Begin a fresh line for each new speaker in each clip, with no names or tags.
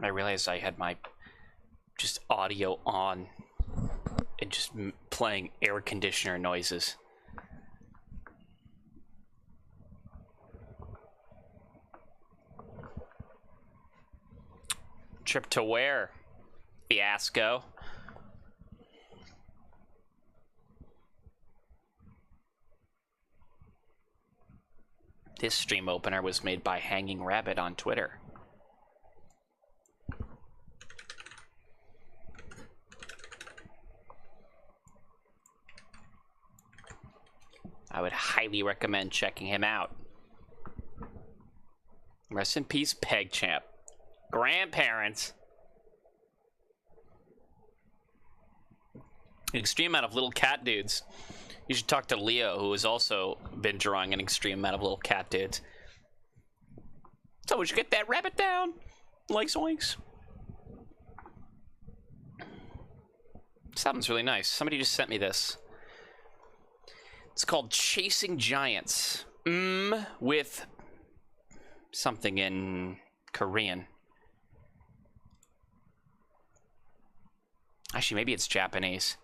I realized I had my just audio on and just playing air conditioner noises. Trip to where? Fiasco. This stream opener was made by Hanging Rabbit on Twitter. I would highly recommend checking him out. Rest in peace, PegChamp. Grandparents. An extreme amount of little cat dudes. You should talk to Leo, who has also been drawing an extreme amount of little cat dudes. So we should get that rabbit down. Like zoinks. This album's really nice. Somebody just sent me this. It's called Chasing Giants. With something in Korean. Actually, maybe it's Japanese.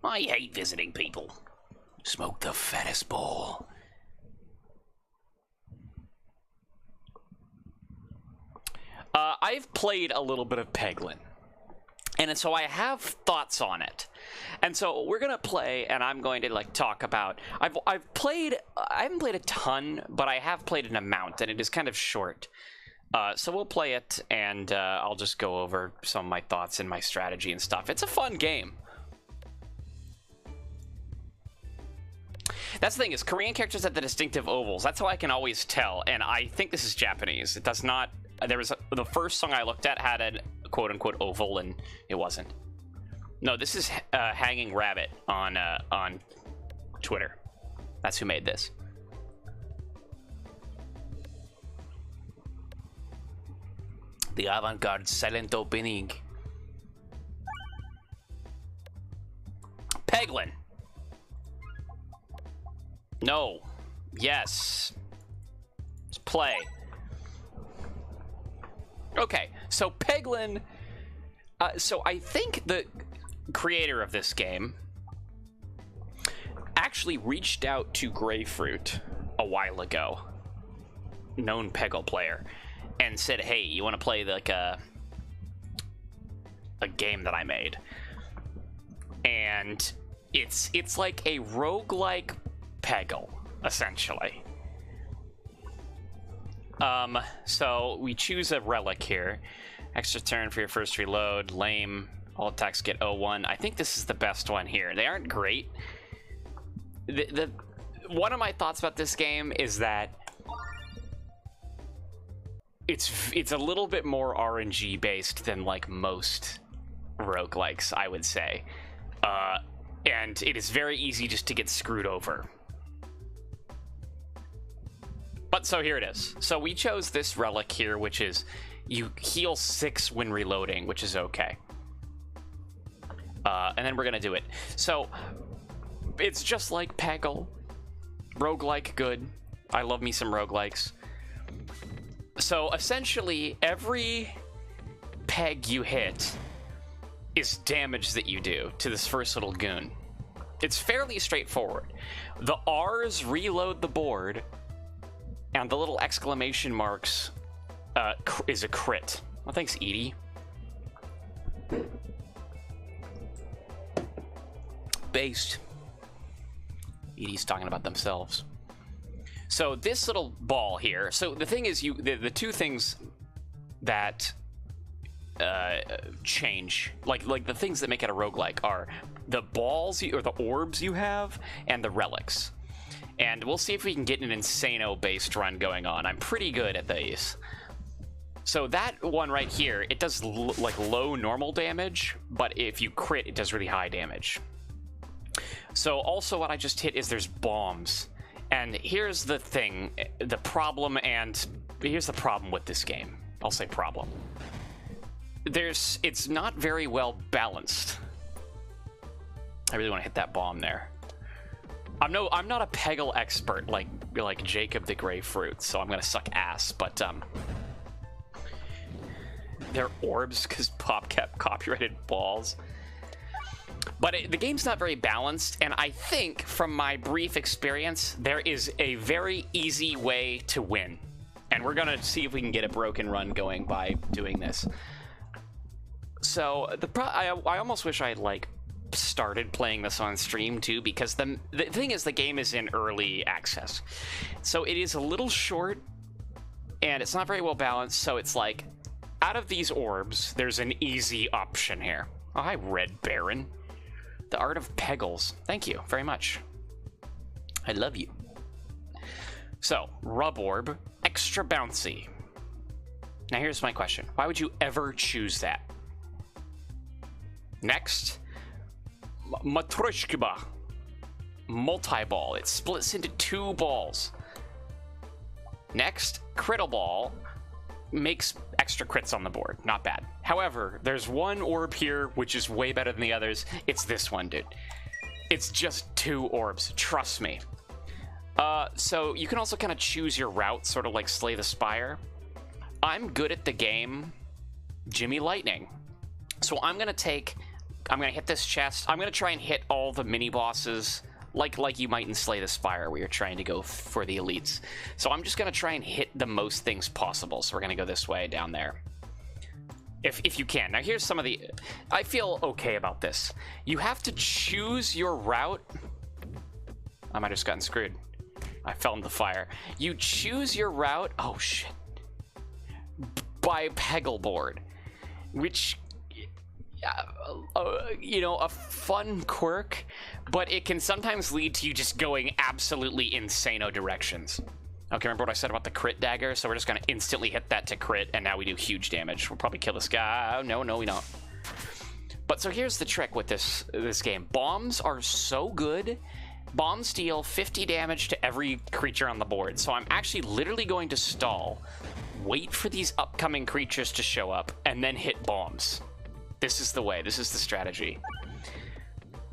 I hate visiting people. Smoke the fattest bowl. I've played a little bit of Peglin. And so I have thoughts on it. And so we're going to play, and I'm going to like talk about... I haven't played a ton, but I have played an amount, and it is kind of short. So we'll play it, and I'll just go over some of my thoughts and my strategy and stuff. It's a fun game. That's the thing, is Korean characters have the distinctive ovals. That's how I can always tell, and I think this is Japanese. It does not... the first song I looked at had a quote-unquote oval, and it wasn't. No, this is Hanging Rabbit on Twitter. That's who made this. The avant-garde silent opening. Peglin. No. Yes. Let's play. Okay, so Peglin... so I think the creator of this game actually reached out to Grapefruit a while ago, known Peggle player, and said, hey, you want to play like a game that I made? And it's like a roguelike Peggle, essentially. So we choose a relic here. Extra turn for your first reload. Lame. All attacks get 0-1. I think this is the best one here. They aren't great. One of my thoughts about this game is that it's a little bit more RNG based than like most roguelikes, I would say. And it is very easy just to get screwed over. But so here it is. So we chose this relic here, which is you heal 6 when reloading, which is okay. And then we're gonna do it. So it's just like Peggle. Roguelike good. I love me some roguelikes. So essentially every peg you hit is damage that you do to this first little goon. It's fairly straightforward. The R's reload the board, and the little exclamation marks is a crit. Well, thanks, Edie. Based. Edie's talking about themselves. So this little ball here. So the thing is, the two things that change, like the things that make it a roguelike, are the balls or the orbs you have, and the relics. And we'll see if we can get an Insano-based run going on. I'm pretty good at these. So that one right here, it does like low normal damage, but if you crit, it does really high damage. So also what I just hit is there's bombs. And here's the thing, the problem, and here's the problem with this game. I'll say problem. It's not very well balanced. I really want to hit that bomb there. I'm not a Peggle expert like Jacob the Grapefruit, so I'm gonna suck ass, but They're orbs because Pop kept copyrighted balls. But the game's not very balanced, and I think, from my brief experience, there is a very easy way to win. And we're gonna see if we can get a broken run going by doing this. So, I almost wish I had, like, started playing this on stream, too, because the thing is, the game is in early access. So it is a little short, and it's not very well balanced, so it's like, out of these orbs, there's an easy option here. Oh, hi, Red Baron. The Art of Peggles. Thank you very much. I love you. So, Rub Orb, extra bouncy. Now here's my question. Why would you ever choose that? Next, Matrushkiba. Multi-ball. It splits into 2 balls. Next, Crittle Ball. Makes extra crits on the board. Not bad. However, there's one orb here which is way better than the others. It's this one, dude. It's just 2 orbs. Trust me. So you can also kind of choose your route, sort of like Slay the Spire. I'm good at the game Jimmy Lightning. So I'm gonna hit this chest. I'm gonna try and hit all the mini bosses like you might in Slay the Spire, where you're trying to go for the elites. So I'm just gonna try and hit the most things possible. So we're gonna go this way, down there. If you can. Now here's some of the... I feel okay about this. You have to choose your route. I might have just gotten screwed. I fell into the fire. You choose your route... Oh, shit. By Peggle board. Which... you know, a fun quirk, but it can sometimes lead to you just going absolutely insano directions. Okay, remember what I said about the crit dagger? So we're just gonna instantly hit that to crit, and now we do huge damage. We'll probably kill this guy. Oh, no, we don't. But so here's the trick with this game. Bombs are so good. Bombs deal 50 damage to every creature on the board. So I'm actually literally going to stall, wait for these upcoming creatures to show up, and then hit bombs. This is the way. This is the strategy.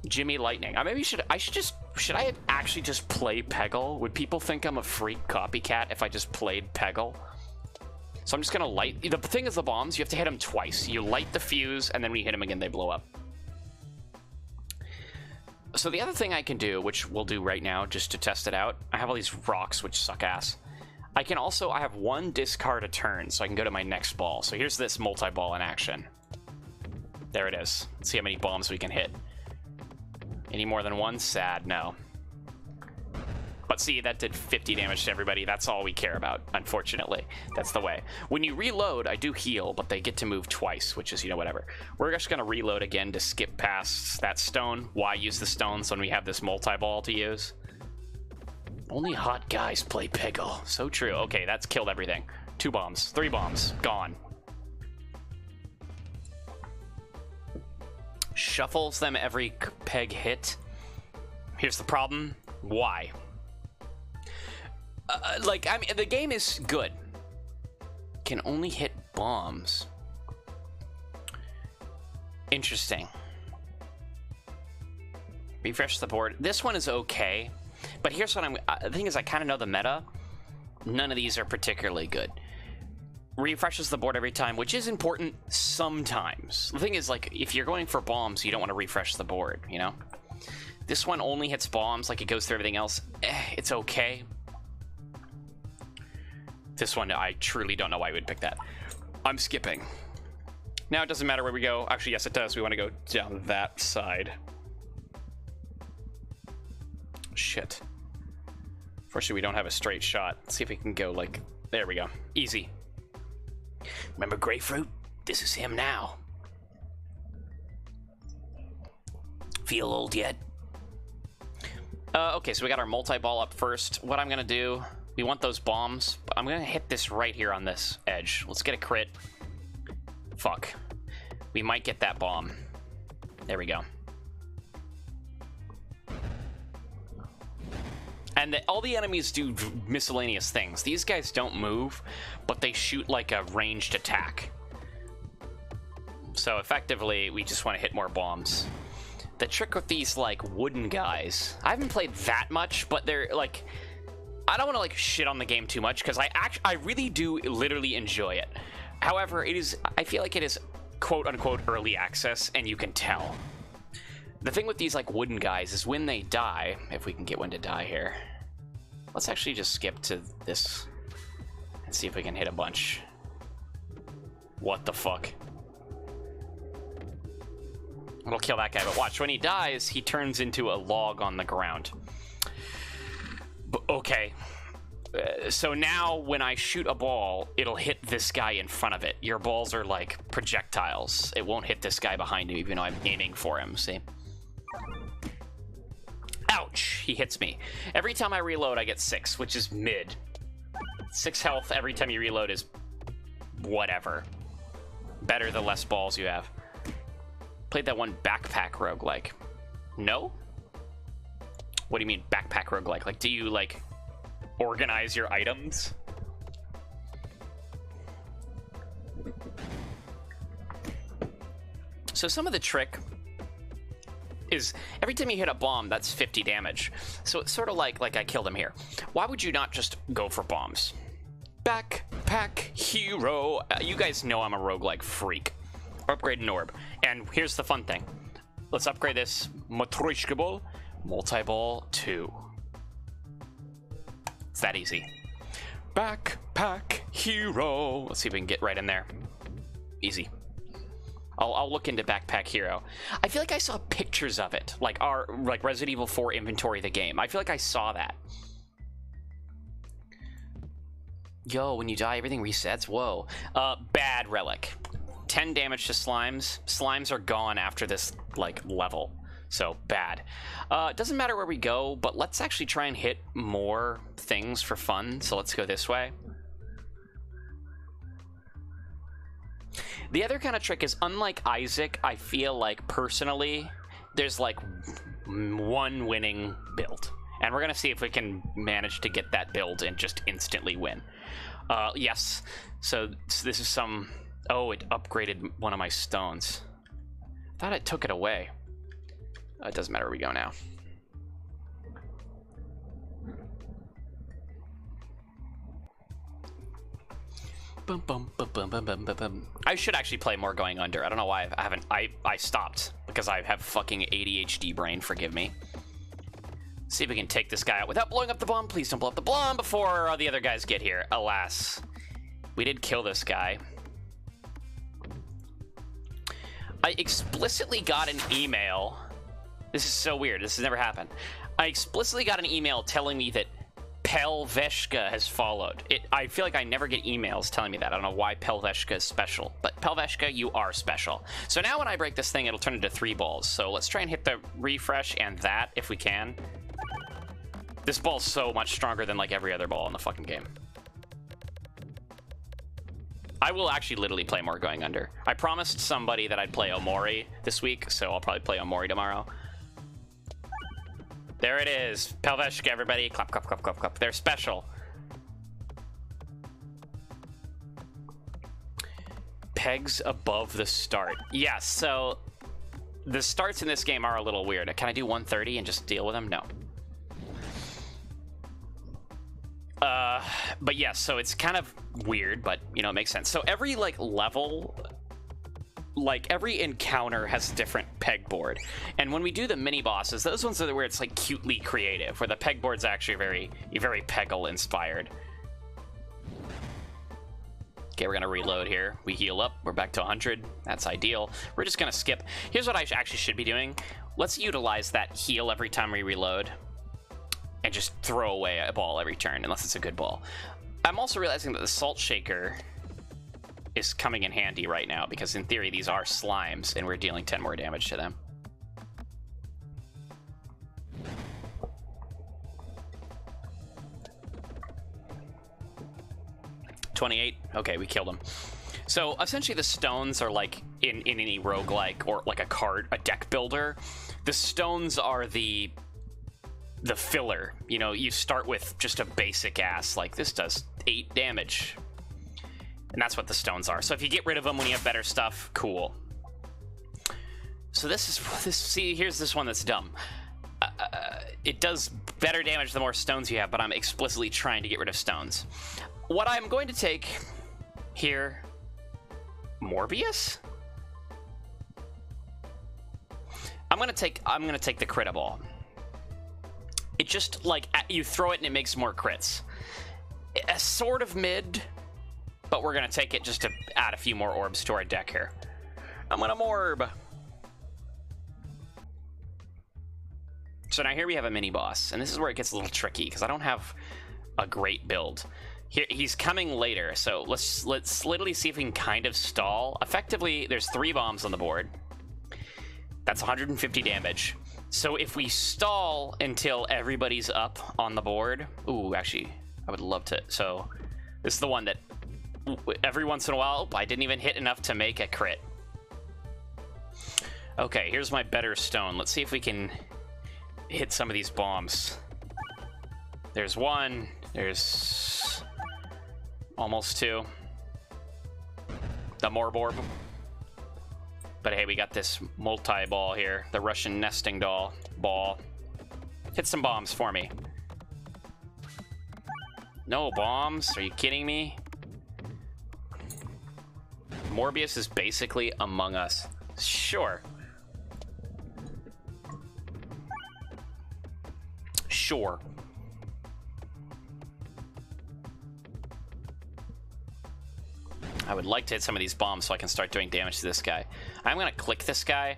Jimmy Lightning. Should I actually just play Peggle? Would people think I'm a freak copycat if I just played Peggle? So I'm just gonna light... The thing is, the bombs, you have to hit them twice. You light the fuse, and then when you hit them again, they blow up. So the other thing I can do, which we'll do right now just to test it out, I have all these rocks, which suck ass. I have 1 discard a turn, so I can go to my next ball. So here's this multi-ball in action. There it is. Let's see how many bombs we can hit. Any more than 1? Sad, no. But see, that did 50 damage to everybody. That's all we care about, unfortunately. That's the way. When you reload, I do heal, but they get to move twice, which is, you know, whatever. We're just going to reload again to skip past that stone. Why use the stones when we have this multi-ball to use? Only hot guys play Peggle. So true. Okay, that's killed everything. 2 bombs. 3 bombs. Gone. Shuffles them every peg hit. Here's the problem. Why? The game is good. Can only hit bombs. Interesting. Refresh the board. This one is okay, but here's what the thing is, I kind of know the meta. None of these are particularly good. Refreshes the board every time, which is important sometimes. The thing is, like, if you're going for bombs, you don't want to refresh the board, you know? This one only hits bombs, like it goes through everything else. It's okay. This one, I truly don't know why we would pick that. I'm skipping. Now it doesn't matter where we go. Actually, yes, it does. We want to go down that side. Shit. Fortunately, we don't have a straight shot. Let's see if we can go, like... There we go. Easy. Remember Grapefruit? This is him now. Feel old yet? Okay, so we got our multi-ball up first. What I'm gonna do, we want those bombs, but I'm gonna hit this right here on this edge. Let's get a crit. Fuck. We might get that bomb. There we go. And all the enemies do miscellaneous things. These guys don't move, but they shoot like a ranged attack. So effectively, we just want to hit more bombs. The trick with these, like, wooden guys... I haven't played that much, but they're, like... I don't want to, like, shit on the game too much, because I really do literally enjoy it. However, I feel like it is quote-unquote early access, and you can tell. The thing with these like wooden guys is when they die, if we can get one to die here. Let's actually just skip to this and see if we can hit a bunch. What the fuck? It'll kill that guy, but watch, when he dies, he turns into a log on the ground. Okay. So now when I shoot a ball, it'll hit this guy in front of it. Your balls are like projectiles. It won't hit this guy behind him, even though I'm aiming for him, see? Ouch! He hits me. Every time I reload, I get 6, which is mid. 6 health every time you reload is whatever. Better the less balls you have. Played that one backpack roguelike. No? What do you mean backpack roguelike? Like, do you, like, organize your items? So some of the trick is every time you hit a bomb, that's 50 damage. So it's sort of like I killed him here. Why would you not just go for bombs? Backpack hero. You guys know I'm a roguelike freak. Upgrade an orb. And here's the fun thing. Let's upgrade this Matryoshka ball. Multi-ball 2. It's that easy. Backpack hero. Let's see if we can get right in there. Easy. I'll look into Backpack Hero. I feel like I saw pictures of it, like Resident Evil 4 inventory the game. I feel like I saw that. Yo, when you die, everything resets. Whoa. Bad relic. 10 damage to slimes. Slimes are gone after this like level, so bad. It doesn't matter where we go, but let's actually try and hit more things for fun. So let's go this way. The other kind of trick is, unlike Isaac, I feel like, personally, there's, like, one winning build. And we're going to see if we can manage to get that build and just instantly win. Yes. So this is some... Oh, it upgraded one of my stones. I thought it took it away. It doesn't matter where we go now. Bum, bum, bum, bum, bum, bum, bum. I should actually play more Going Under. I don't know why I haven't. I stopped because I have fucking ADHD brain. Forgive me. See if we can take this guy out without blowing up the bomb. Please don't blow up the bomb before the other guys get here. Alas, we did kill this guy. I explicitly got an email. This is so weird. This has never happened. I explicitly got an email telling me that Pelveshka has followed. I feel like I never get emails telling me that. I don't know why Pelveshka is special, but Pelveshka, you are special. So now when I break this thing, it'll turn into 3 balls. So let's try and hit the refresh and that if we can. This ball's so much stronger than like every other ball in the fucking game. I will actually literally play more Going Under. I promised somebody that I'd play Omori this week, so I'll probably play Omori tomorrow. There it is. Pelveshka, everybody. Clap, clap, clap, clap, clap. They're special. Pegs above the start. Yes, so the starts in this game are a little weird. Can I do 130 and just deal with them? No. But yes, so it's kind of weird, but, you know, it makes sense. So every, like, level... Like, every encounter has a different pegboard. And when we do the mini-bosses, those ones are where it's, like, cutely creative, where the pegboard's actually very Peggle-inspired. Okay, we're gonna reload here. We heal up. We're back to 100. That's ideal. We're just gonna skip. Here's what I actually should be doing. Let's utilize that heal every time we reload. And just throw away a ball every turn, unless it's a good ball. I'm also realizing that the Salt Shaker is coming in handy right now, because in theory these are slimes and we're dealing 10 more damage to them. $28. Okay, we killed him. So essentially the stones are like in any roguelike or like a deck builder. The stones are the filler. You know, you start with just a basic ass, like this does 8 damage. And that's what the stones are. So if you get rid of them when you have better stuff, cool. So see, here's this one that's dumb. It does better damage the more stones you have, but I'm explicitly trying to get rid of stones. What I'm going to take here Morbius? I'm gonna take the crit ball. It just, like, you throw it and it makes more crits. It's sort of mid, but we're gonna take it just to add a few more orbs to our deck here. I'm gonna morb. So now here we have a mini boss, and this is where it gets a little tricky because I don't have a great build. Here, he's coming later, so let's literally see if we can kind of stall. Effectively, there's 3 bombs on the board. That's 150 damage. So if we stall until everybody's up on the board... Ooh, actually, I would love to... So this is the one that every once in a while... I didn't even hit enough to make a crit. Okay, here's my better stone. Let's see if we can hit some of these bombs. There's 1. There's almost 2. The Morborb. But hey, we got this multi-ball here. The Russian nesting doll ball. Hit some bombs for me. No bombs? Are you kidding me? Morbius is basically Among Us. Sure. Sure. I would like to hit some of these bombs so I can start doing damage to this guy. I'm going to click this guy.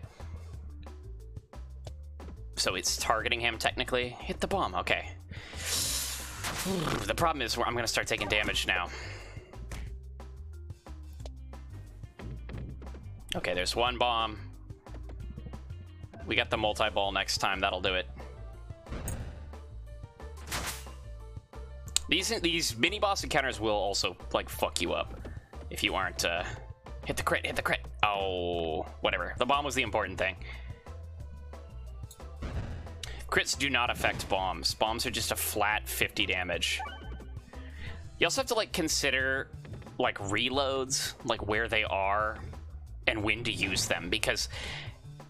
So it's targeting him, technically. Hit the bomb. Okay. The problem is I'm going to start taking damage now. Okay, there's 1 bomb. We got the multi-ball next time. That'll do it. These mini-boss encounters will also, like, fuck you up. If you aren't, hit the crit, hit the crit. Oh, whatever. The bomb was the important thing. Crits do not affect bombs. Bombs are just a flat 50 damage. You also have to, like, consider, like, reloads, like, where they are and when to use them, because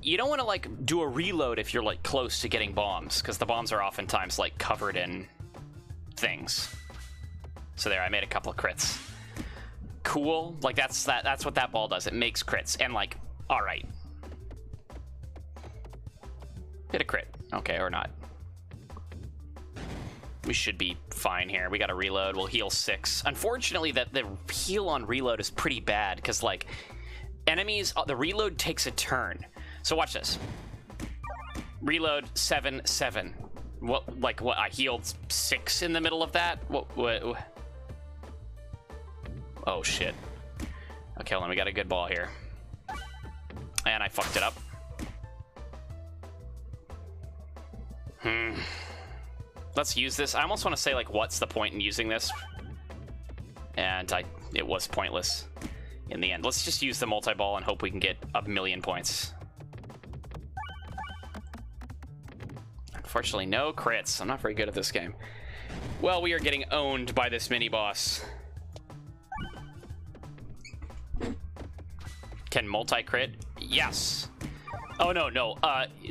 you don't want to, like, do a reload if you're, like, close to getting bombs, because the bombs are oftentimes, like, covered in things. So there, I made a couple of crits. Cool. Like, that's what that ball does. It makes crits. And, like, all right. Hit a crit. Okay, or not. We should be fine here. We got to reload. We'll heal 6. Unfortunately, the heal on reload is pretty bad because, like, enemies, the reload takes a turn. So watch this. Reload 7, 7. What? Like, what? I healed 6 in the middle of that. What? Oh, shit. Okay, hold on. We got a good ball here. And I fucked it up. Let's use this. I almost want to say, like, what's the point in using this? And it was pointless in the end. Let's just use the multi-ball and hope we can get a million points. Unfortunately, no crits. I'm not very good at this game. Well, we are getting owned by this mini-boss. Can multi-crit? Yes. Oh, no.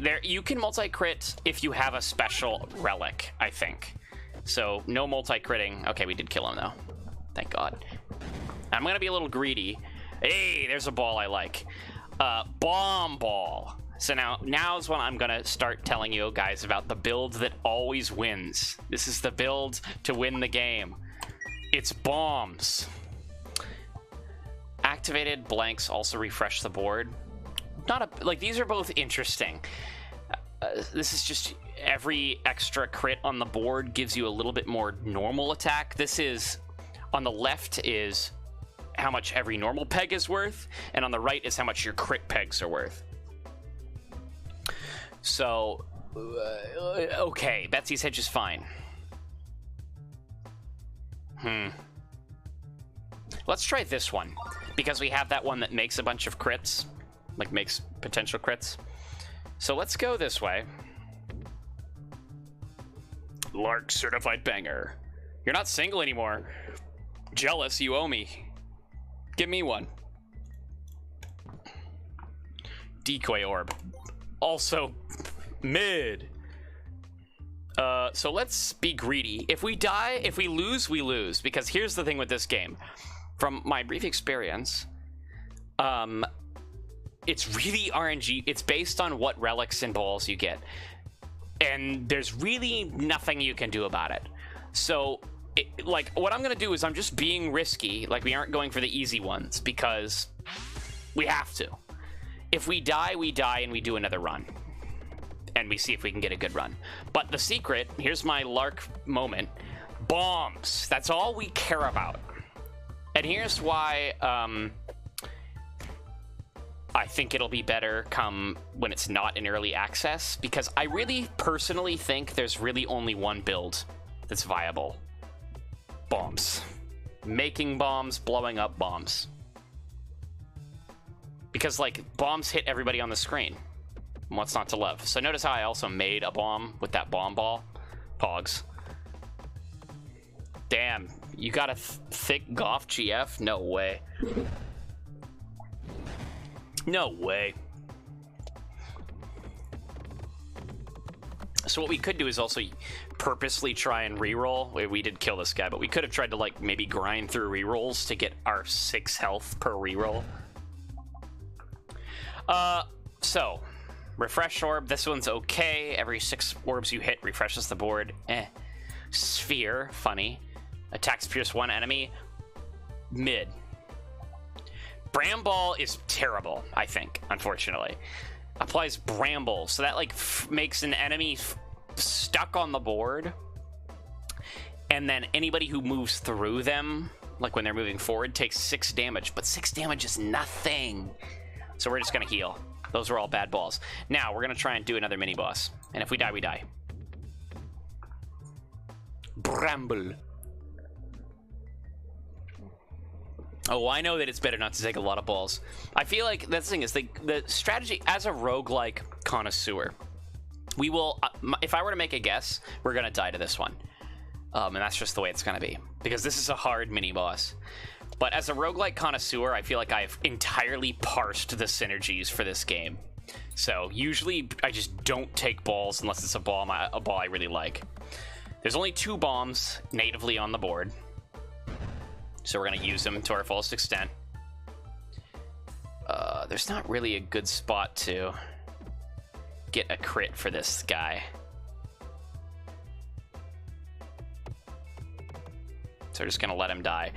There, you can multi-crit if you have a special relic, I think. So, no multi-critting. Okay, we did kill him, though. Thank God. I'm going to be a little greedy. Hey, there's a ball I like. Bomb ball. So now's when I'm going to start telling you guys about the build that always wins. This is the build to win the game. It's bombs. Activated blanks also refresh the board. Like, these are both interesting. This is just every extra crit on the board gives you a little bit more normal attack. This is, on the left is how much every normal peg is worth, and on the right is how much your crit pegs are worth. So, okay, Betsy's Hedge is fine. Let's try this one, because we have that one that makes a bunch of crits, like makes potential crits. So let's go this way. Lark certified banger. You're not single anymore. Jealous, you owe me. Give me one. Decoy orb. Also mid. So let's be greedy. If we die, if we lose, we lose. Because here's the thing with this game. From my brief experience, It's really RNG. It's based on what relics and balls you get. And there's really nothing you can do about it. So, like, what I'm going to do is I'm just being risky. Like, we aren't going for the easy ones because we have to. If we die, and we do another run. And we see if we can get a good run. But the secret, here's my Lark moment. Bombs. That's all we care about. And here's why I think it'll be better come when it's not in early access. Because I really personally think there's really only one build that's viable. Bombs. Making bombs, blowing up bombs. Because, like, bombs hit everybody on the screen. What's not to love? So notice how I also made a bomb with that bomb ball. Pogs. Damn, you got a thick Goff GF? No way. No way. So what we could do is also purposely try and reroll. We did kill this guy, but we could have tried to, like, maybe grind through rerolls to get our 6 health per reroll. So, refresh orb. This one's okay. Every 6 orbs you hit refreshes the board. Sphere, funny. Attacks pierce 1 enemy. Mid. Bramble is terrible, I think, unfortunately. Applies Bramble, so that, like, makes an enemy stuck on the board. And then anybody who moves through them, like when they're moving forward, takes 6 damage. But 6 damage is nothing. So we're just going to heal. Those are all bad balls. Now, we're going to try and do another mini-boss. And if we die, we die. Bramble. Oh, I know that it's better not to take a lot of balls. I feel like that's the thing is the strategy as a roguelike connoisseur. We will, if I were to make a guess, we're going to die to this one. And that's just the way it's going to be. Because this is a hard mini-boss. But as a roguelike connoisseur, I feel like I've entirely parsed the synergies for this game. So usually I just don't take balls unless it's a ball I really like. There's only 2 bombs natively on the board. So we're going to use them to our fullest extent. There's not really a good spot to get a crit for this guy. So we're just going to let him die.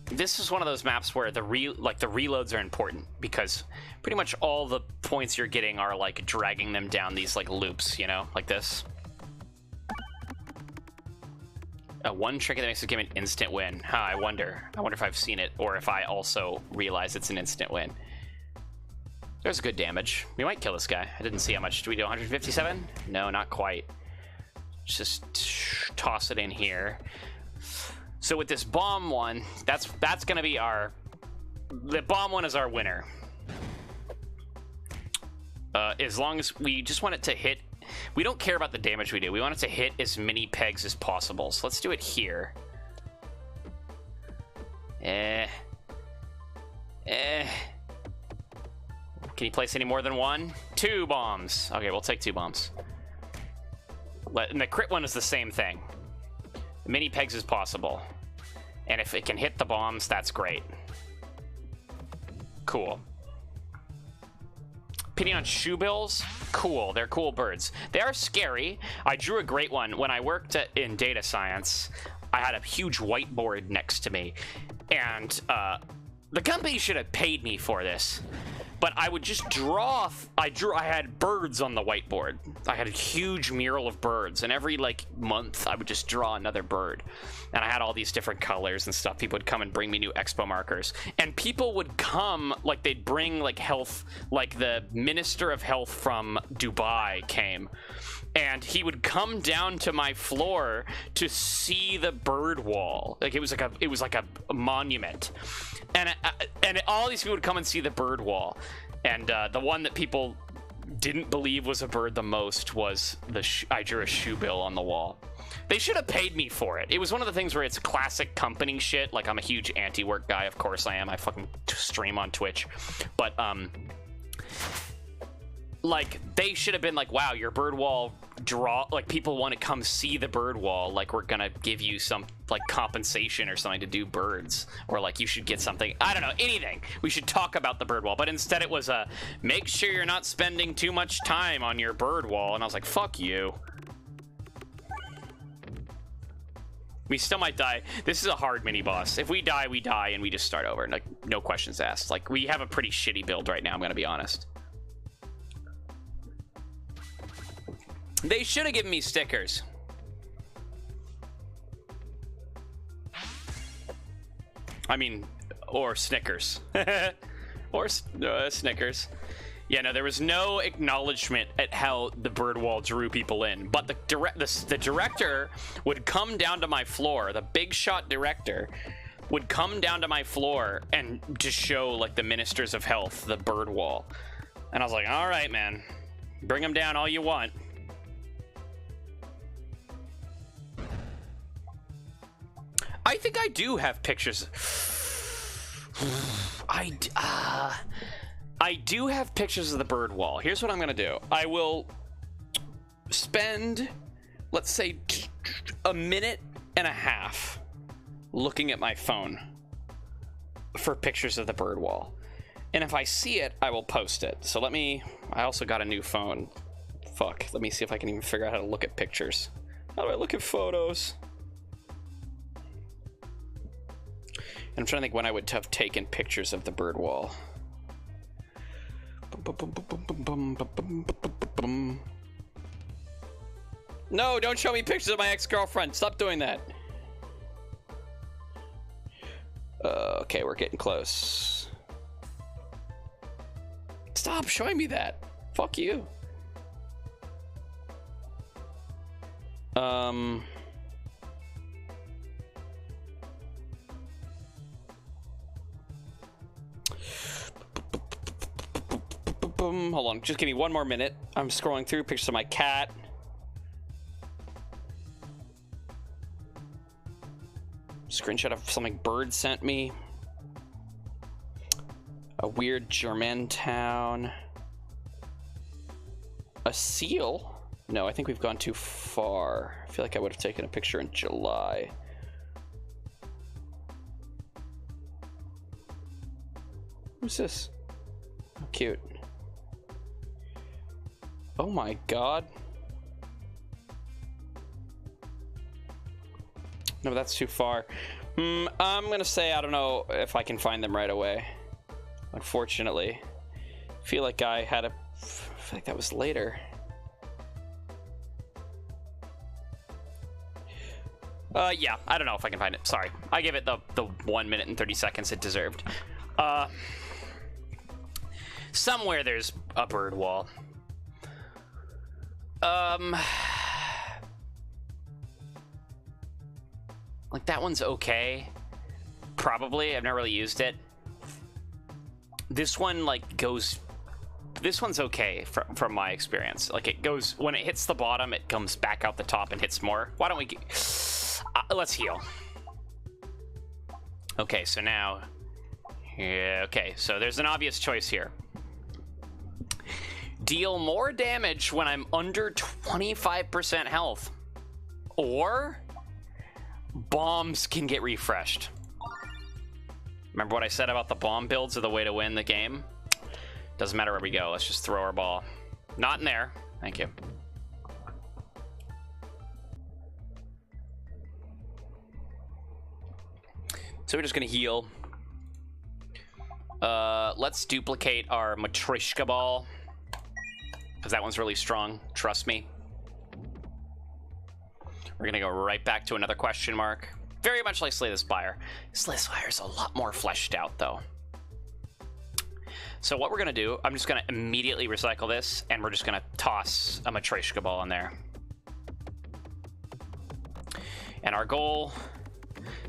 This is one of those maps where the reloads are important because pretty much all the points you're getting are like dragging them down these like loops, you know, like this. One trick that makes the game an instant win. Huh, I wonder if I've seen it or if I also realize it's an instant win. There's good damage. We might kill this guy. I didn't see how much. Do we do 157? No, not quite. Just toss it in here. So with this bomb one, that's gonna be the bomb one is our winner. As long as we just want it to hit, we don't care about the damage we do. We want it to hit as many pegs as possible. So let's do it here. Can you place any more than 1? 2 bombs. Okay, we'll take 2 bombs. And the crit one is the same thing. Many pegs as possible. And if it can hit the bombs, that's great. Cool. Pity on shoebills? Cool. They're cool birds. They are scary. I drew a great one. When I worked in data science, I had a huge whiteboard next to me. And the company should have paid me for this. But I would just draw. I had birds on the whiteboard. I had a huge mural of birds, and every like month I would just draw another bird. And I had all these different colors and stuff. People would come and bring me new expo markers, and people would come, like they'd bring like health, like the Minister of Health from Dubai came, and he would come down to my floor to see the bird wall. Like it was like a monument, and all these people would come and see the bird wall. And the one that people didn't believe was a bird the most was I drew a shoebill on the wall. They should have paid me for it. It was one of the things where it's classic company shit. Like, I'm a huge anti-work guy. Of course I am. I fucking stream on Twitch. But like, they should have been like, wow, your bird wall like, people want to come see the bird wall, like, we're gonna give you some, like, compensation or something to do birds, or like you should get something, I don't know, anything. We should talk about the bird wall, but instead it was a make sure you're not spending too much time on your bird wall, and I was like, fuck you. We still might die. This is a hard mini boss. If we die, we die, and we just start over. Like, no questions asked. Like, we have a pretty shitty build right now, I'm gonna be honest. They should have given me stickers. I mean, or Snickers. Or Snickers. Yeah, no, there was no acknowledgement at how the bird wall drew people in. But the director would come down to my floor. The big shot director would come down to my floor and just show, like, the ministers of health, the bird wall. And I was like, all right, man. Bring them down all you want. I think I do have pictures. I do have pictures of the bird wall. Here's what I'm gonna do. I will spend, let's say, a minute and a half looking at my phone for pictures of the bird wall. And if I see it, I will post it. So I also got a new phone. Fuck, let me see if I can even figure out how to look at pictures. How do I look at photos? And I'm trying to think when I would have taken pictures of the bird wall. No, don't show me pictures of my ex-girlfriend. Stop doing that. Okay, we're getting close. Stop showing me that. Fuck you. Hold on, just give me one more minute. I'm scrolling through pictures of my cat. Screenshot of something Bird sent me. A weird German town. A seal? No, I think we've gone too far. I feel like I would have taken a picture in July. Who's this? Oh, cute. Oh my god. No, that's too far. I'm gonna say I don't know if I can find them right away. Unfortunately. I feel like I feel like that was later. Yeah, I don't know if I can find it. Sorry. I give it the 1 minute and 30 seconds it deserved. Somewhere there's a bird wall. Like, that one's okay. Probably. I've never really used it. This one, like, goes... This one's okay from my experience. Like, it goes... When it hits the bottom, it comes back out the top and hits more. Why don't we... let's heal. Okay, so now... Yeah, okay, so there's an obvious choice here. Deal more damage when I'm under 25% health. Or... bombs can get refreshed. Remember what I said about the bomb builds are the way to win the game? Doesn't matter where we go, let's just throw our ball. Not in there. Thank you. So we're just gonna heal. Let's duplicate our Matryoshka ball, because that one's really strong, trust me. We're gonna go right back to another question mark. Very much like Slay the Spire. Slay the Spire is a lot more fleshed out, though. So what we're gonna do, I'm just gonna immediately recycle this, and we're just gonna toss a Matryoshka ball in there. And our goal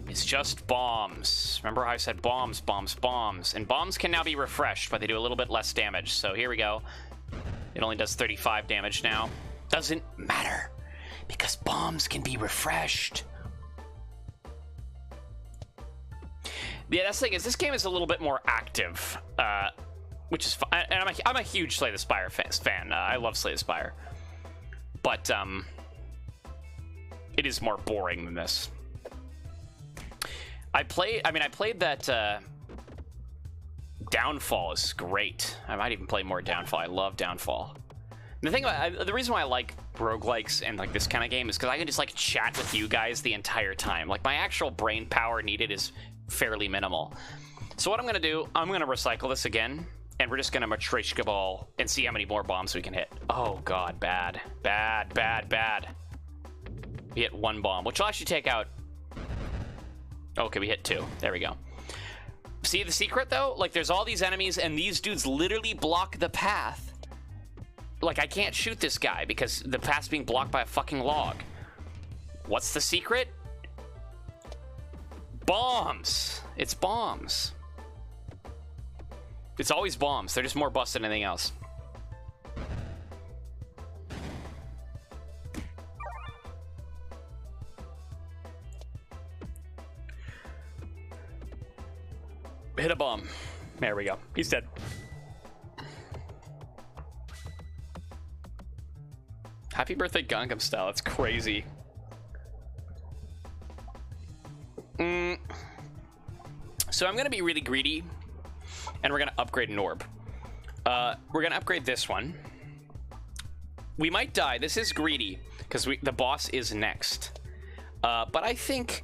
is just bombs. Remember how I said bombs, bombs, bombs. And bombs can now be refreshed, but they do a little bit less damage. So here we go. It only does 35 damage now. Doesn't matter, because bombs can be refreshed. Yeah, that's the thing, is this game is a little bit more active which is fine. And I'm a huge Slay the Spire fan. I love Slay the Spire, but it is more boring than this. I played that. Downfall is great. I might even play more Downfall. I love Downfall. The thing about the reason why I like roguelikes and like this kind of game is because I can just like chat with you guys the entire time. Like my actual brain power needed is fairly minimal. So what I'm gonna do, I'm gonna recycle this again, and we're just gonna Matryoshka ball and see how many more bombs we can hit. Oh god, bad, bad, bad, bad. We hit 1 bomb, which will actually take out. Okay, we hit 2. There we go. See the secret though? Like there's all these enemies and these dudes literally block the path. Like I can't shoot this guy because the path's being blocked by a fucking log. What's the secret? Bombs. It's bombs. It's always bombs. They're just more busted than anything else. Hit a bomb. There we go. He's dead. Happy birthday, Gangnam Style. That's crazy. So I'm gonna be really greedy, and we're gonna upgrade an orb. We're gonna upgrade this one. We might die. This is greedy because the boss is next. But I think,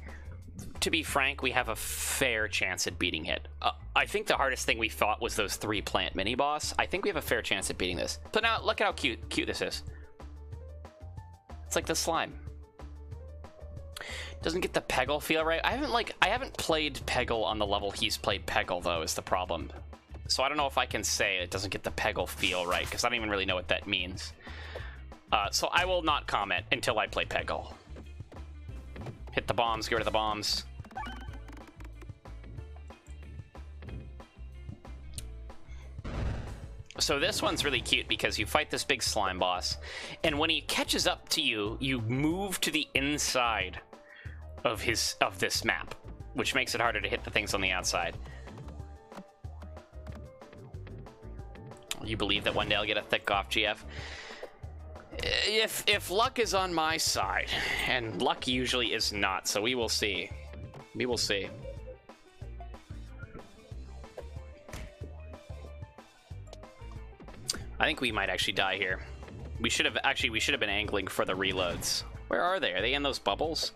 to be frank, we have a fair chance at beating it. I think the hardest thing we fought was those 3 plant mini boss. I think we have a fair chance at beating this. But now look at how cute this is. It's like the slime. Doesn't get the Peggle feel right. I haven't played Peggle on the level he's played Peggle though, is the problem. So I don't know if I can say it doesn't get the Peggle feel right, because I don't even really know what that means. So I will not comment until I play Peggle. Hit the bombs, get rid of the bombs. So this one's really cute because you fight this big slime boss, and when he catches up to you, you move to the inside of this map, which makes it harder to hit the things on the outside. You believe that one day I'll get a thick off, GF? If luck is on my side, and luck usually is not, so we will see. We will see. I think we might actually die here. We should have been angling for the reloads. Where are they? Are they in those bubbles?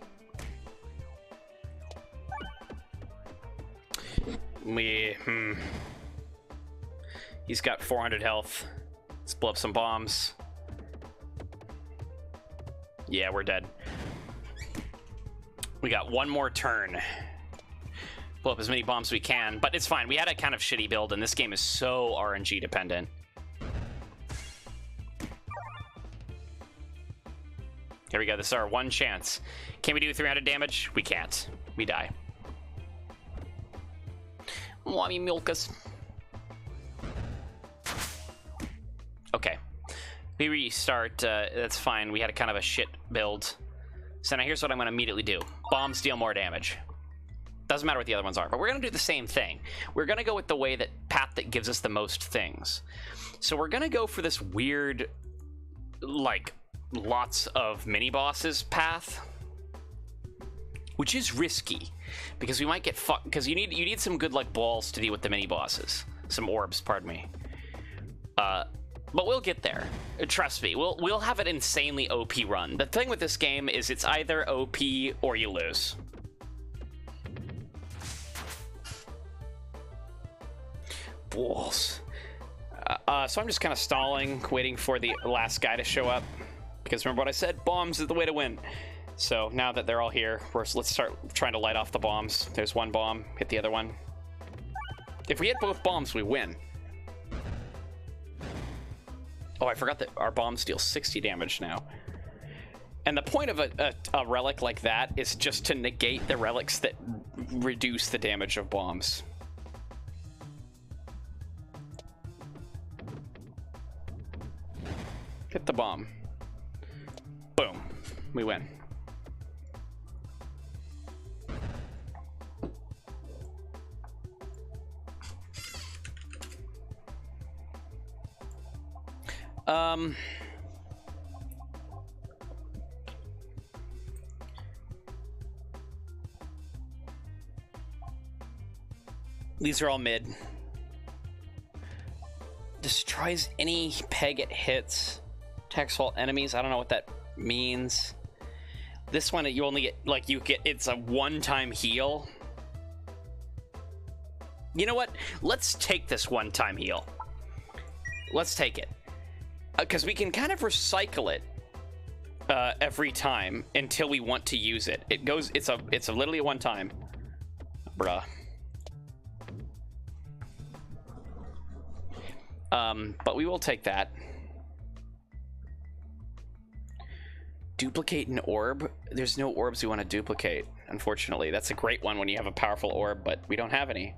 He's got 400 health. Let's blow up some bombs. Yeah, we're dead. We got one more turn. Blow up as many bombs as we can, but it's fine. We had a kind of shitty build, and this game is so RNG dependent. Here we go. This is our one chance. Can we do 300 damage? We can't. We die. Wammy Milkus. Okay. We restart. That's fine. We had a kind of a shit build. So now here's what I'm going to immediately do. Bombs deal more damage. Doesn't matter what the other ones are, but we're going to do the same thing. We're going to go with the path that gives us the most things. So we're going to go for this weird, like, lots of mini-bosses path, which is risky, because we might get fucked, because you need some good, like, balls to deal with the mini-bosses. Some orbs, pardon me. But we'll get there. Trust me, we'll have an insanely OP run. The thing with this game is it's either OP or you lose. Balls. So I'm just kind of stalling, waiting for the last guy to show up. Because remember what I said? Bombs is the way to win. So now that they're all here, let's start trying to light off the bombs. There's one bomb. Hit the other one. If we hit both bombs, we win. Oh, I forgot that our bombs deal 60 damage now. And the point of a relic like that is just to negate the relics that reduce the damage of bombs. Hit the bomb. Boom. We win. These are all mid. Destroys any peg it hits. Attacks all enemies. I don't know what that means. This one, you only get, like, it's a one-time heal. You know what? Let's take this one-time heal. Let's take it. Because we can kind of recycle it every time until we want to use it. It's literally a one-time. Bruh. But we will take that. Duplicate an orb? There's no orbs we want to duplicate, unfortunately. That's a great one when you have a powerful orb, but we don't have any.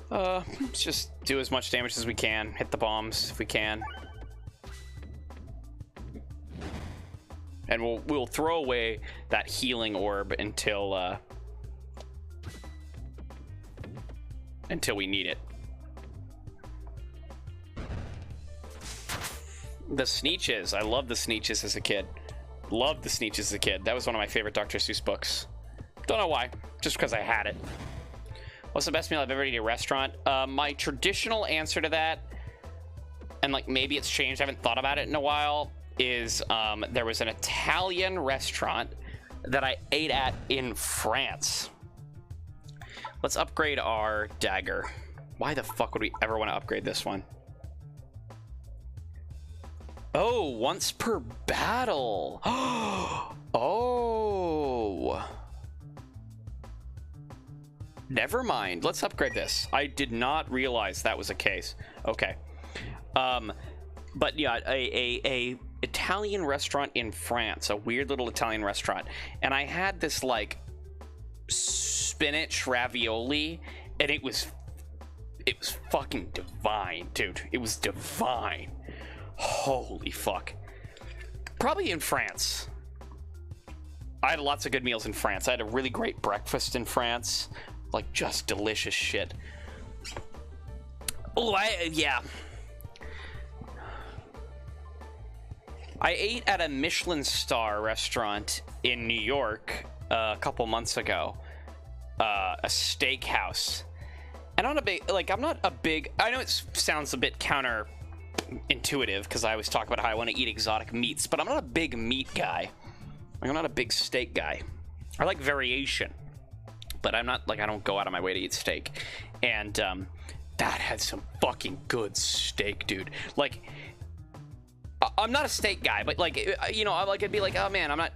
Let's just do as much damage as we can. Hit the bombs if we can. And we'll throw away that healing orb until we need it. The Sneeches. I loved the Sneeches as a kid. Loved the Sneeches as a kid. That was one of my favorite Dr. Seuss books. Don't know why. Just because I had it. What's the best meal I've ever eaten at a restaurant? My traditional answer to that, and like maybe it's changed, I haven't thought about it in a while, is there was an Italian restaurant that I ate at in France. Let's upgrade our dagger. Why the fuck would we ever want to upgrade this one? Oh, once per battle. Oh. Never mind. Let's upgrade this. I did not realize that was a case. Okay. But yeah, a Italian restaurant in France, a weird little Italian restaurant, and I had this like spinach ravioli, and it was fucking divine, dude. It was divine. Holy fuck. Probably in France. I had lots of good meals in France. I had a really great breakfast in France. Like, just delicious shit. Oh, yeah. I ate at a Michelin star restaurant in New York a couple months ago. A steakhouse. And I'm not a big, I know it sounds a bit counterintuitive because I always talk about how I want to eat exotic meats, but I'm not a big meat guy. Like, I'm not a big steak guy. I like variation, but I'm not, like, I don't go out of my way to eat steak. And that had some fucking good steak, dude. Like, I'm not a steak guy, but like, you know, I'd be like, oh man, I'm not,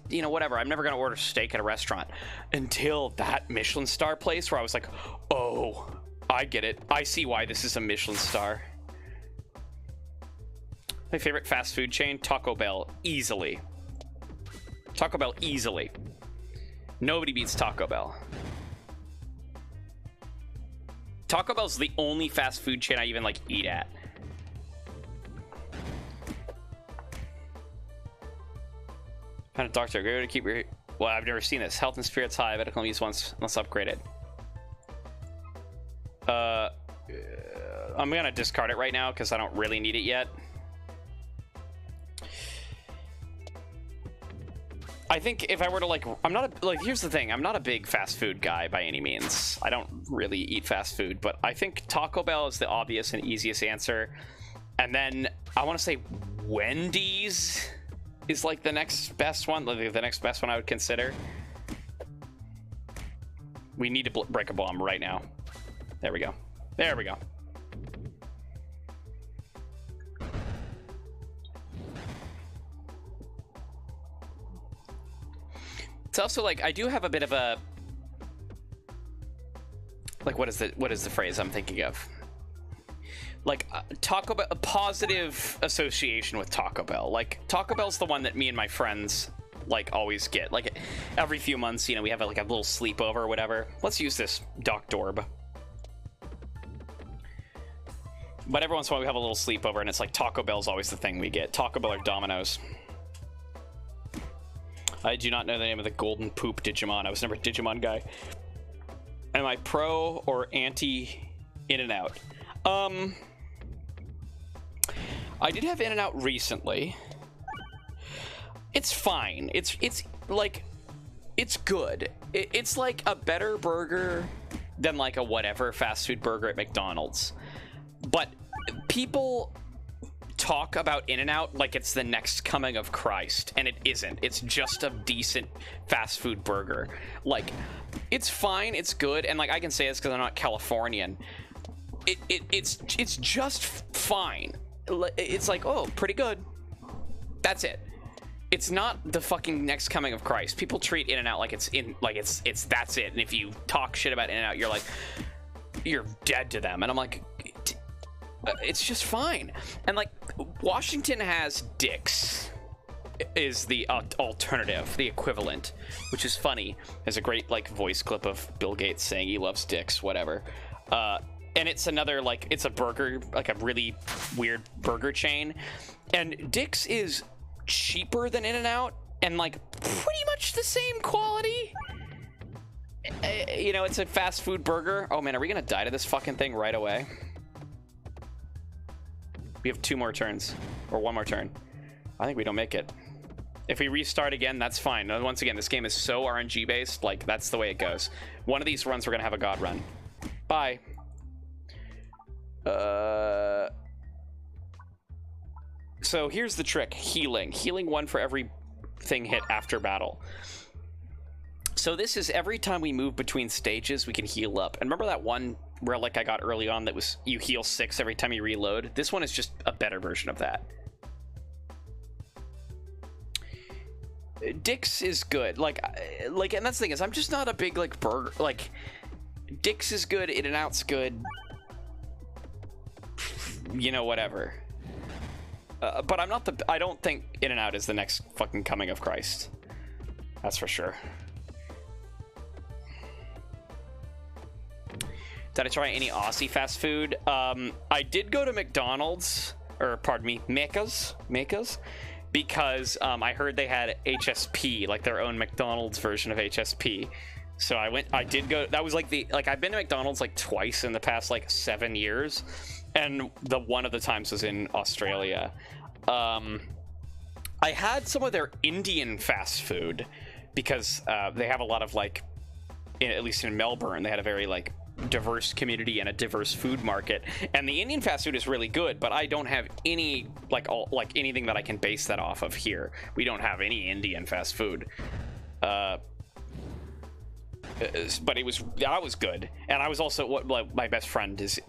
you know, whatever. I'm never gonna order steak at a restaurant until that Michelin star place where I was like, oh, I get it. I see why this is a Michelin star. My favorite fast food chain, Taco Bell, easily. Taco Bell, easily. Nobody beats Taco Bell. Taco Bell's the only fast food chain I even like eat at. Kind of doctor, go to keep your. Well, I've never seen this. Health and spirits high. I bet I can use once. Let's upgrade it. I'm gonna discard it right now because I don't really need it yet. I think if I were to like, I'm not a, like, here's the thing, I'm not a big fast food guy by any means. I don't really eat fast food, but I think Taco Bell is the obvious and easiest answer. And then I want to say Wendy's is like the next best one, like the next best one I would consider. We need to break a bomb right now. There we go. There we go. It's also like, I do have a bit of a, like, what is the phrase I'm thinking of? Like, Taco Bell, a positive association with Taco Bell. Like, Taco Bell's the one that me and my friends like always get. Like, every few months, you know, we have like a little sleepover or whatever. Let's use this Doc Dorb. But every once in a while we have a little sleepover and it's like Taco Bell's always the thing we get. Taco Bell or Domino's. I do not know the name of the golden poop Digimon. I was never a Digimon guy. Am I pro or anti In-N-Out? I did have In-N-Out recently. It's fine. It's like, it's good. It's like a better burger than like a whatever fast food burger at McDonald's. But people talk about In-N-Out like it's the next coming of Christ, and it isn't. It's just a decent fast food burger. Like, it's fine, it's good, and like I can say this because I'm not Californian. It's just fine. It's like, oh, pretty good. That's it. It's not the fucking next coming of Christ. People treat In-N-Out like it's that's it. And if you talk shit about In-N-Out, you're like, you're dead to them. And I'm like, it's just fine. And like, Washington has Dick's is the alternative, the equivalent, which is funny. There's a great like voice clip of Bill Gates saying he loves Dick's, whatever. And it's another, like, it's a burger, like a really weird burger chain. And Dick's is cheaper than In-N-Out and like pretty much the same quality. You know, it's a fast food burger. Oh man, are we gonna die to this fucking thing right away? We have 2 more turns, or 1 more turn. I think we don't make it. If we restart again, that's fine. Once again, this game is so RNG based, like, that's the way it goes. One of these runs we're gonna have a god run. Bye. So here's the trick. Healing 1 for every thing hit after battle. So this is every time we move between stages, we can heal up. And remember that one where like I got early on that was you heal 6 every time you reload? This one is just a better version of that. Dick's is good. Like, and that's the thing is, I'm just not a big like burger. Like, Dick's is good. In-N-Out's good. You know, whatever. But I'm not I don't think In-N-Out is the next fucking coming of Christ. That's for sure. Did I try any Aussie fast food? I did go to McDonald's, or pardon me, Macca's, because I heard they had HSP, like their own McDonald's version of HSP. So I did go. That was like I've been to McDonald's like twice in the past like 7 years, and one of the times was in Australia. I had some of their Indian fast food because they have a lot of like, at least in Melbourne, they had a very like diverse community and a diverse food market, and the Indian fast food is really good, but I don't have any like anything that I can base that off of here. We don't have any Indian fast food. But that was good. And I was also my best friend is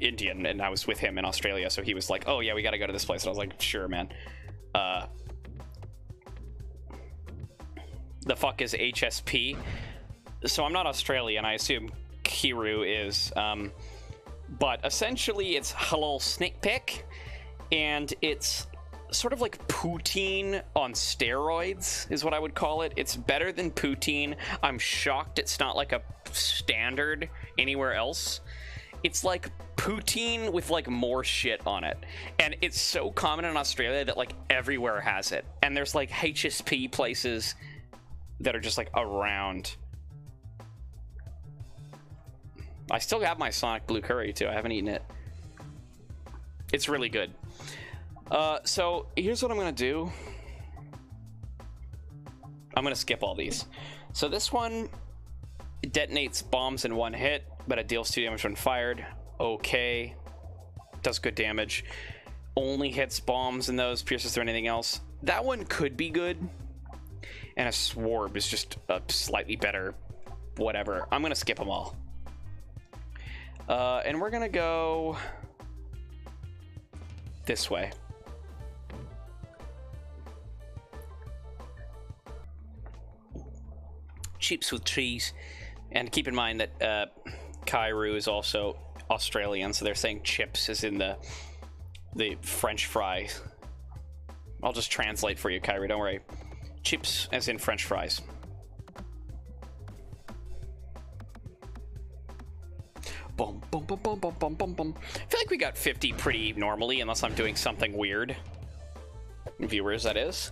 Indian, and I was with him in Australia, so he was like, oh yeah, we gotta go to this place, and I was like, sure, man. The fuck is HSP? So I'm not Australian, I assume Kiru is, but essentially it's halal snake pick, and it's sort of like poutine on steroids is what I would call it. It's better than poutine. I'm shocked it's not like a standard anywhere else. It's like poutine with like more shit on it, and it's so common in Australia that like everywhere has it, and there's like HSP places that are just like around. I still have my Sonic Blue Curry too. I haven't eaten it. It's really good. So here's what I'm gonna do. I'm gonna skip all these. So this one detonates bombs in 1 hit, but it deals 2 damage when fired. Okay, does good damage. Only hits bombs in those, pierces through anything else. That one could be good. And a Swarb is just a slightly better whatever. I'm gonna skip them all. And we're gonna go this way. Chips with trees. And keep in mind that Kairu is also Australian, so they're saying chips is in the French fry. I'll just translate for you, Kairu, don't worry. Chips as in French fries. Boom, boom, boom, boom, boom, boom, boom, boom. I feel like we got 50 pretty normally, unless I'm doing something weird. Viewers, that is.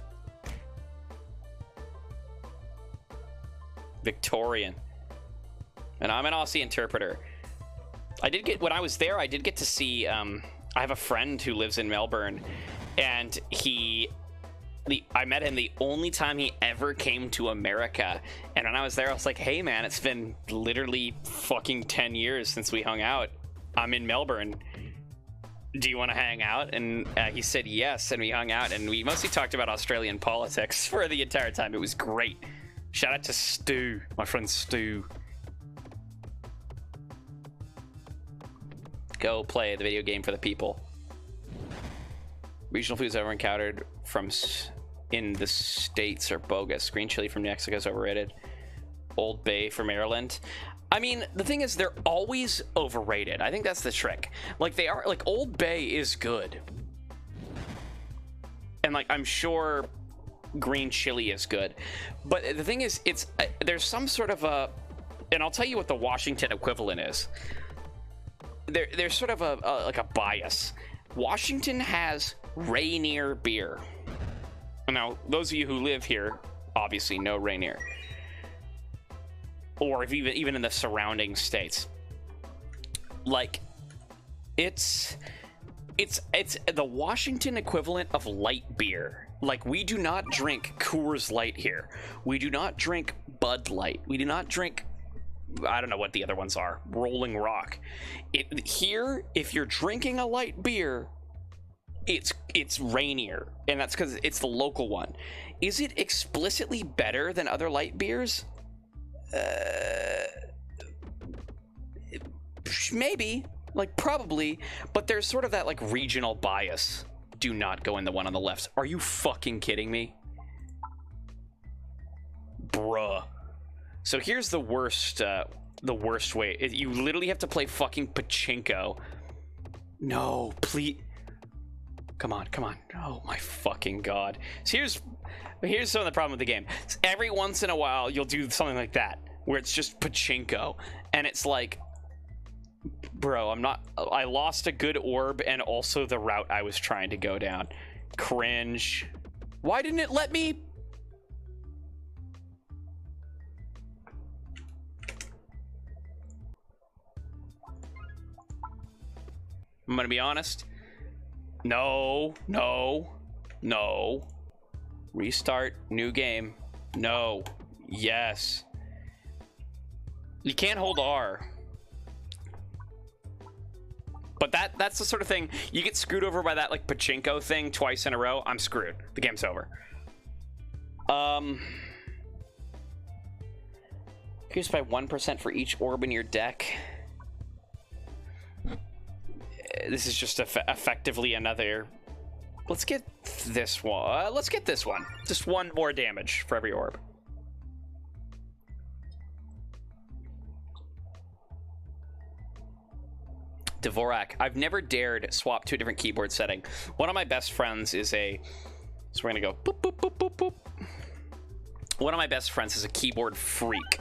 Victorian. And I'm an Aussie interpreter. I did get, when I was there, I did get to see, I have a friend who lives in Melbourne, and I met him the only time he ever came to America. And when I was there, I was like, hey man, it's been literally fucking 10 years since we hung out. I'm in Melbourne. Do you want to hang out? And he said yes, and we hung out, and we mostly talked about Australian politics for the entire time. It was great. Shout out to Stu, my friend Stu. Go play the video game for the people. Regional foods I've ever encountered from in the States are bogus. Green chili from New Mexico is overrated. Old Bay from Maryland. I mean, the thing is, they're always overrated. I think that's the trick. Like, they are, like, Old Bay is good. And, like, I'm sure green chili is good. But the thing is, it's, there's some sort of a, and I'll tell you what the Washington equivalent is. There's sort of like a bias. Washington has Rainier beer. Now, those of you who live here, obviously know Rainier. Or if even in the surrounding states, like it's the Washington equivalent of light beer. Like, we do not drink Coors Light here. We do not drink Bud Light. We do not drink, I don't know what the other ones are, Rolling Rock. Here, if you're drinking a light beer, it's Rainier, and that's because it's the local one. Is it explicitly better than other light beers? Maybe, like, probably, but there's sort of that, like, regional bias. Do not go in the one on the left. Are you fucking kidding me? Bruh. So here's the worst way. You literally have to play fucking pachinko. No, please. Come on. Oh my fucking god. So here's some of the problem with the game. Every once in a while, you'll do something like that, where it's just pachinko, and it's like, bro, I lost a good orb and also the route I was trying to go down. Cringe. Why didn't it let me? I'm gonna be honest. No. Restart, new game. No. Yes. You can't hold R. But that's the sort of thing, you get screwed over by that, like, pachinko thing twice in a row, I'm screwed. The game's over. Increase by 1% for each orb in your deck. This is just effectively another... Let's get this one. Let's get this one. Just one more damage for every orb. Dvorak. I've never dared swap to a different keyboard setting. One of my best friends is a... So we're gonna go boop, boop, boop, boop, boop. One of my best friends is a keyboard freak.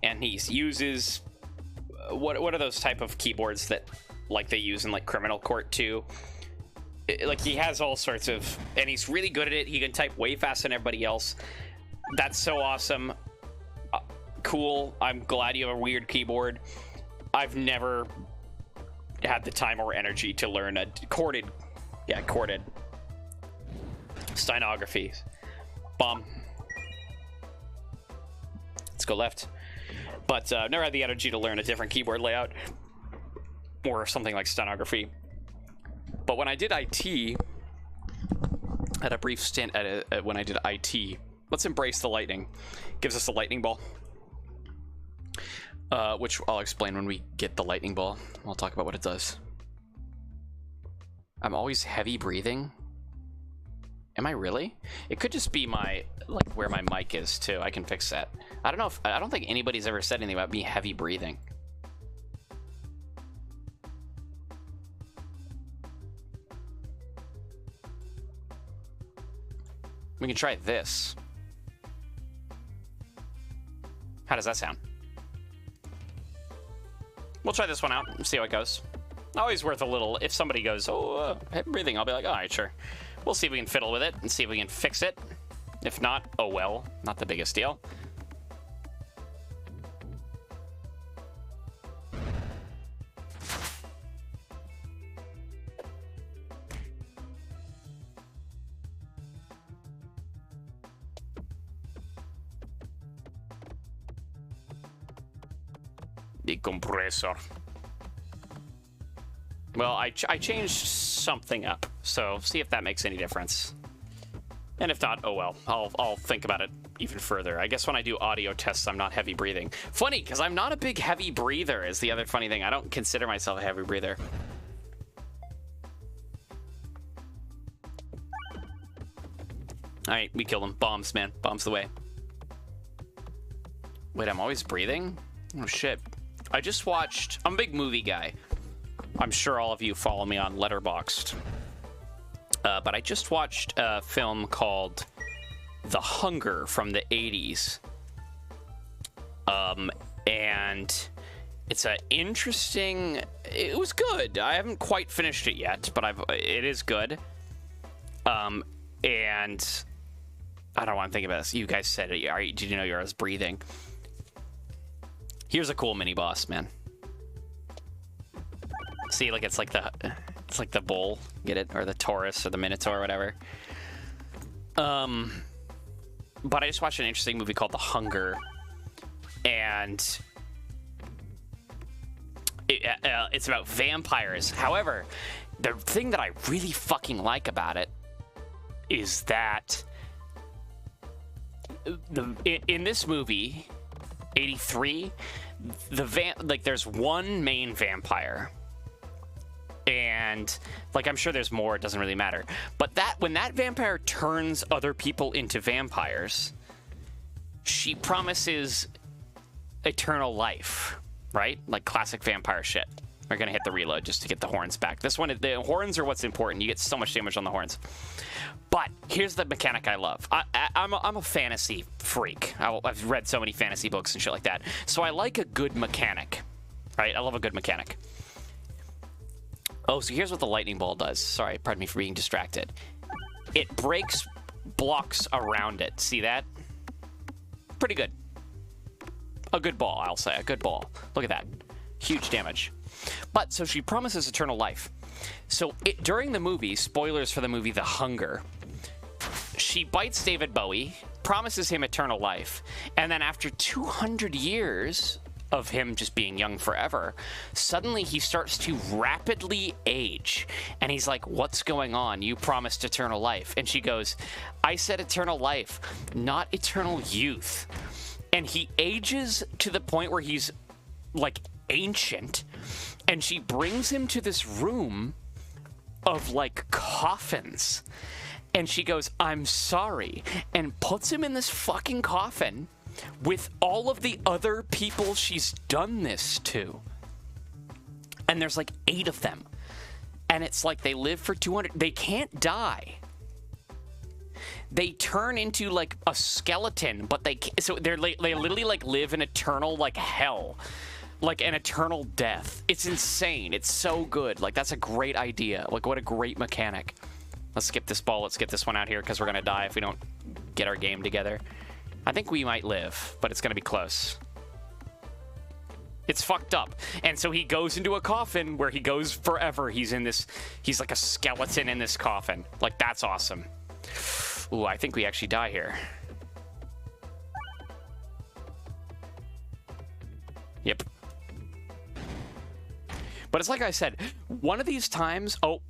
And he uses... What are those type of keyboards that, like, they use in, like, Criminal Court 2? Like, he has all sorts of... And he's really good at it. He can type way faster than everybody else. That's so awesome. Cool. I'm glad you have a weird keyboard. I've never had the time or energy to learn a chorded stenography. Bomb. Let's go left. But never had the energy to learn a different keyboard layout or something like stenography. But when I did IT, had a brief stint at when I did IT. Let's embrace the lightning. Gives us a lightning ball. Which I'll explain when we get the lightning ball. I'll talk about what it does. I'm always heavy breathing. Am I really? It could just be my, like, where my mic is too. I can fix that. I don't think anybody's ever said anything about me heavy breathing. We can try this. How does that sound? We'll try this one out and see how it goes. Always worth a little. If somebody goes, oh, heavy breathing, I'll be like, all right, sure. We'll see if we can fiddle with it and see if we can fix it. If not, oh well, not the biggest deal. The compressor. Well, I changed something up, so see if that makes any difference. And if not, oh well. I'll think about it even further. I guess when I do audio tests, I'm not heavy breathing. Funny, because I'm not a big heavy breather is the other funny thing. I don't consider myself a heavy breather. Alright, we killed him. Bombs, man. Bombs the way. Wait, I'm always breathing? Oh, shit. I just watched... I'm a big movie guy. I'm sure all of you follow me on Letterboxd. But I just watched a film called The Hunger from the 80s. And it's an interesting... It was good. I haven't quite finished it yet, but it is good. And... I don't want to think about this. You guys said it. Did you know you were breathing? Here's a cool mini boss, man. See, like it's like the bull, get it, or the Taurus or the Minotaur or whatever. But I just watched an interesting movie called The Hunger, and it's about vampires. However, the thing that I really fucking like about it is that in this movie, 83, there's one main vampire. And like I'm sure there's more, it doesn't really matter. But when that vampire turns other people into vampires, she promises eternal life, right? Like classic vampire shit. We're gonna hit the reload just to get the horns back. This one, the horns are what's important. You get so much damage on the horns. But here's the mechanic I love. I'm a fantasy freak. I've read so many fantasy books and shit like that. So I like a good mechanic, right? I love a good mechanic. Oh, so here's what the lightning ball does. Sorry, pardon me for being distracted. It breaks blocks around it. See that? Pretty good. A good ball, I'll say. A good ball. Look at that. Huge damage. But, so she promises eternal life. So, during the movie, spoilers for the movie The Hunger, she bites David Bowie, promises him eternal life, and then after 200 years of him just being young forever, suddenly he starts to rapidly age. And he's like, what's going on? You promised eternal life. And she goes, I said eternal life, not eternal youth. And he ages to the point where he's like ancient, and she brings him to this room of like coffins, and she goes, I'm sorry, and puts him in this fucking coffin with all of the other people she's done this to. And there's like 8 of them, and it's like they live for 200, they can't die. They turn into like a skeleton, but they can't, so they literally like live an eternal like hell, like an eternal death. It's insane. It's so good. Like that's a great idea. Like what a great mechanic. Let's skip this ball. Let's get this one out here because we're gonna die if we don't get our game together. I think we might live, but it's gonna be close. It's fucked up. And so he goes into a coffin where he goes forever. He's like a skeleton in this coffin. Like that's awesome. Ooh, I think we actually die here. Yep. But it's like I said, one of these times... Oh,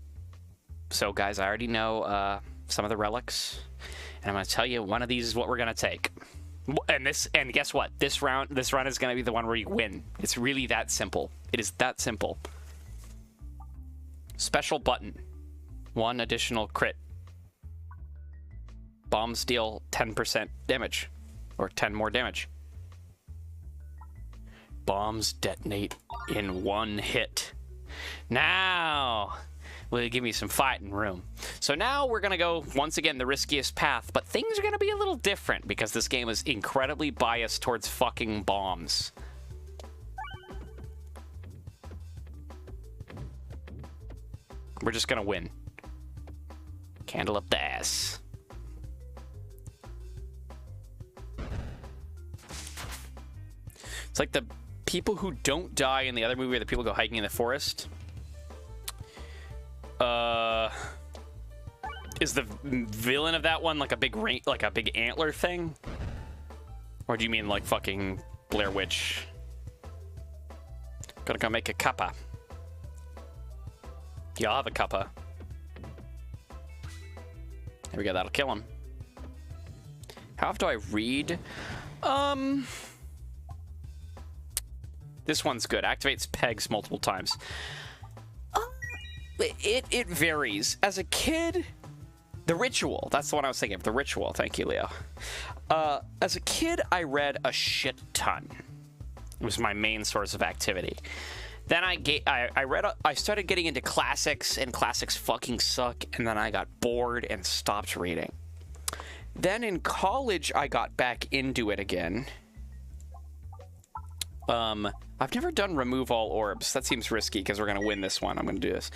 so guys, I already know some of the relics. And I'm going to tell you, one of these is what we're going to take. And guess what? This run is going to be the one where you win. It's really that simple. It is that simple. Special button. 1 additional crit. Bombs deal 10% damage. Or 10 more damage. Bombs detonate in 1 hit. Now, will you give me some fighting room? So now we're going to go, once again, the riskiest path. But things are going to be a little different because this game is incredibly biased towards fucking bombs. We're just going to win. Candle up the ass. It's like the people who don't die in the other movie where the people go hiking in the forest. Is the villain of that one like a big antler thing? Or do you mean like fucking Blair Witch? Gotta go make a cuppa. Y'all have a cuppa. There we go, that'll kill him. How often do I read? This one's good. Activates pegs multiple times. It varies. As a kid, The Ritual. That's the one I was thinking of. The Ritual. Thank you, Leo. As a kid, I read a shit ton. It was my main source of activity. Then I started getting into classics, and classics fucking suck, and then I got bored and stopped reading. Then in college, I got back into it again. I've never done Remove All Orbs. That seems risky, because we're going to win this one. I'm going to do this.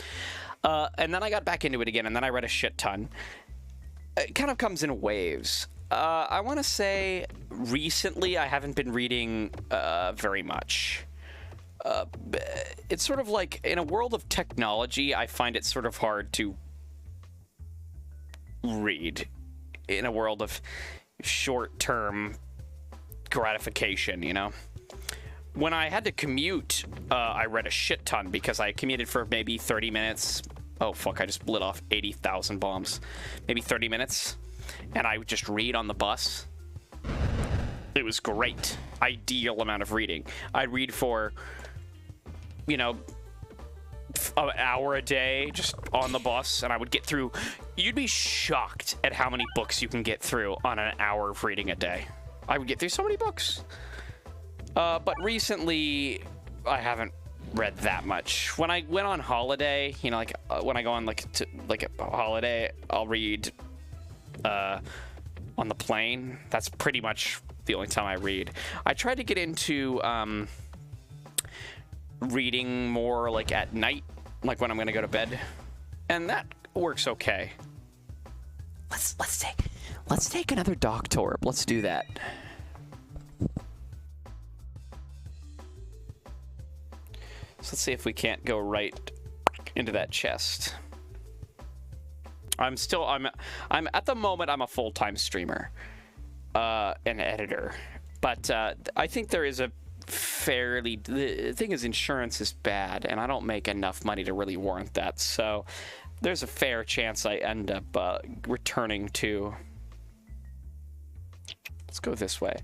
And then I got back into it again, and then I read a shit ton. It kind of comes in waves. I want to say recently I haven't been reading very much. It's sort of like, in a world of technology, I find it sort of hard to read. In a world of short-term gratification, you know? When I had to commute, I read a shit ton because I commuted for maybe 30 minutes. Oh, fuck, I just lit off 80,000 bombs. Maybe 30 minutes. And I would just read on the bus. It was great. Ideal amount of reading. I'd read for, you know, an hour a day just on the bus, and I would get through. You'd be shocked at how many books you can get through on an hour of reading a day. I would get through so many books. But recently, I haven't read that much. When I went on holiday, you know, like when I go on like a holiday, I'll read on the plane. That's pretty much the only time I read. I tried to get into reading more like at night, like when I'm gonna go to bed, and that works okay. Let's take another Doctor. Let's do that. So let's see if we can't go right into that chest. I'm at the moment I'm a full-time streamer, and editor, but I think there is a fairly, the thing is, insurance is bad, and I don't make enough money to really warrant that, so there's a fair chance I end up returning to, let's go this way,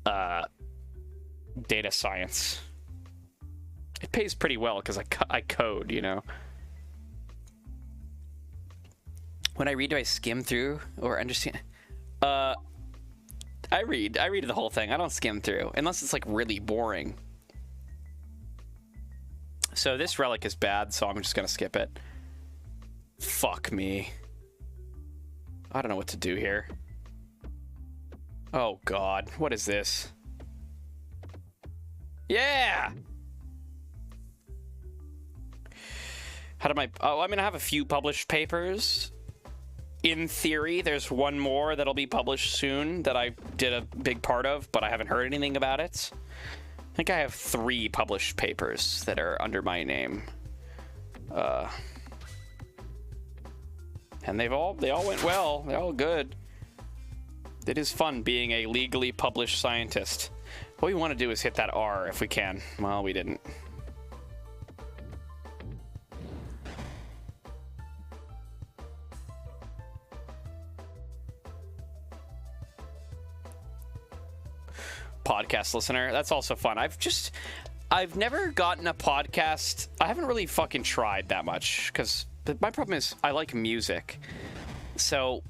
data science. It pays pretty well because I code, you know. When I read, do I skim through or understand? I read the whole thing. I don't skim through unless it's like really boring. So this relic is bad, so I'm just gonna skip it. Fuck me. I don't know what to do here. Oh god, what is this? Yeah! How do I mean, I have a few published papers. In theory, there's one more that'll be published soon that I did a big part of, but I haven't heard anything about it. I think I have 3 published papers that are under my name. And they all went well. They're all good. It is fun being a legally published scientist. What we want to do is hit that R if we can. Well, we didn't. Podcast listener, that's also fun. I've never gotten a podcast. I haven't really fucking tried that much because my problem is I like music. So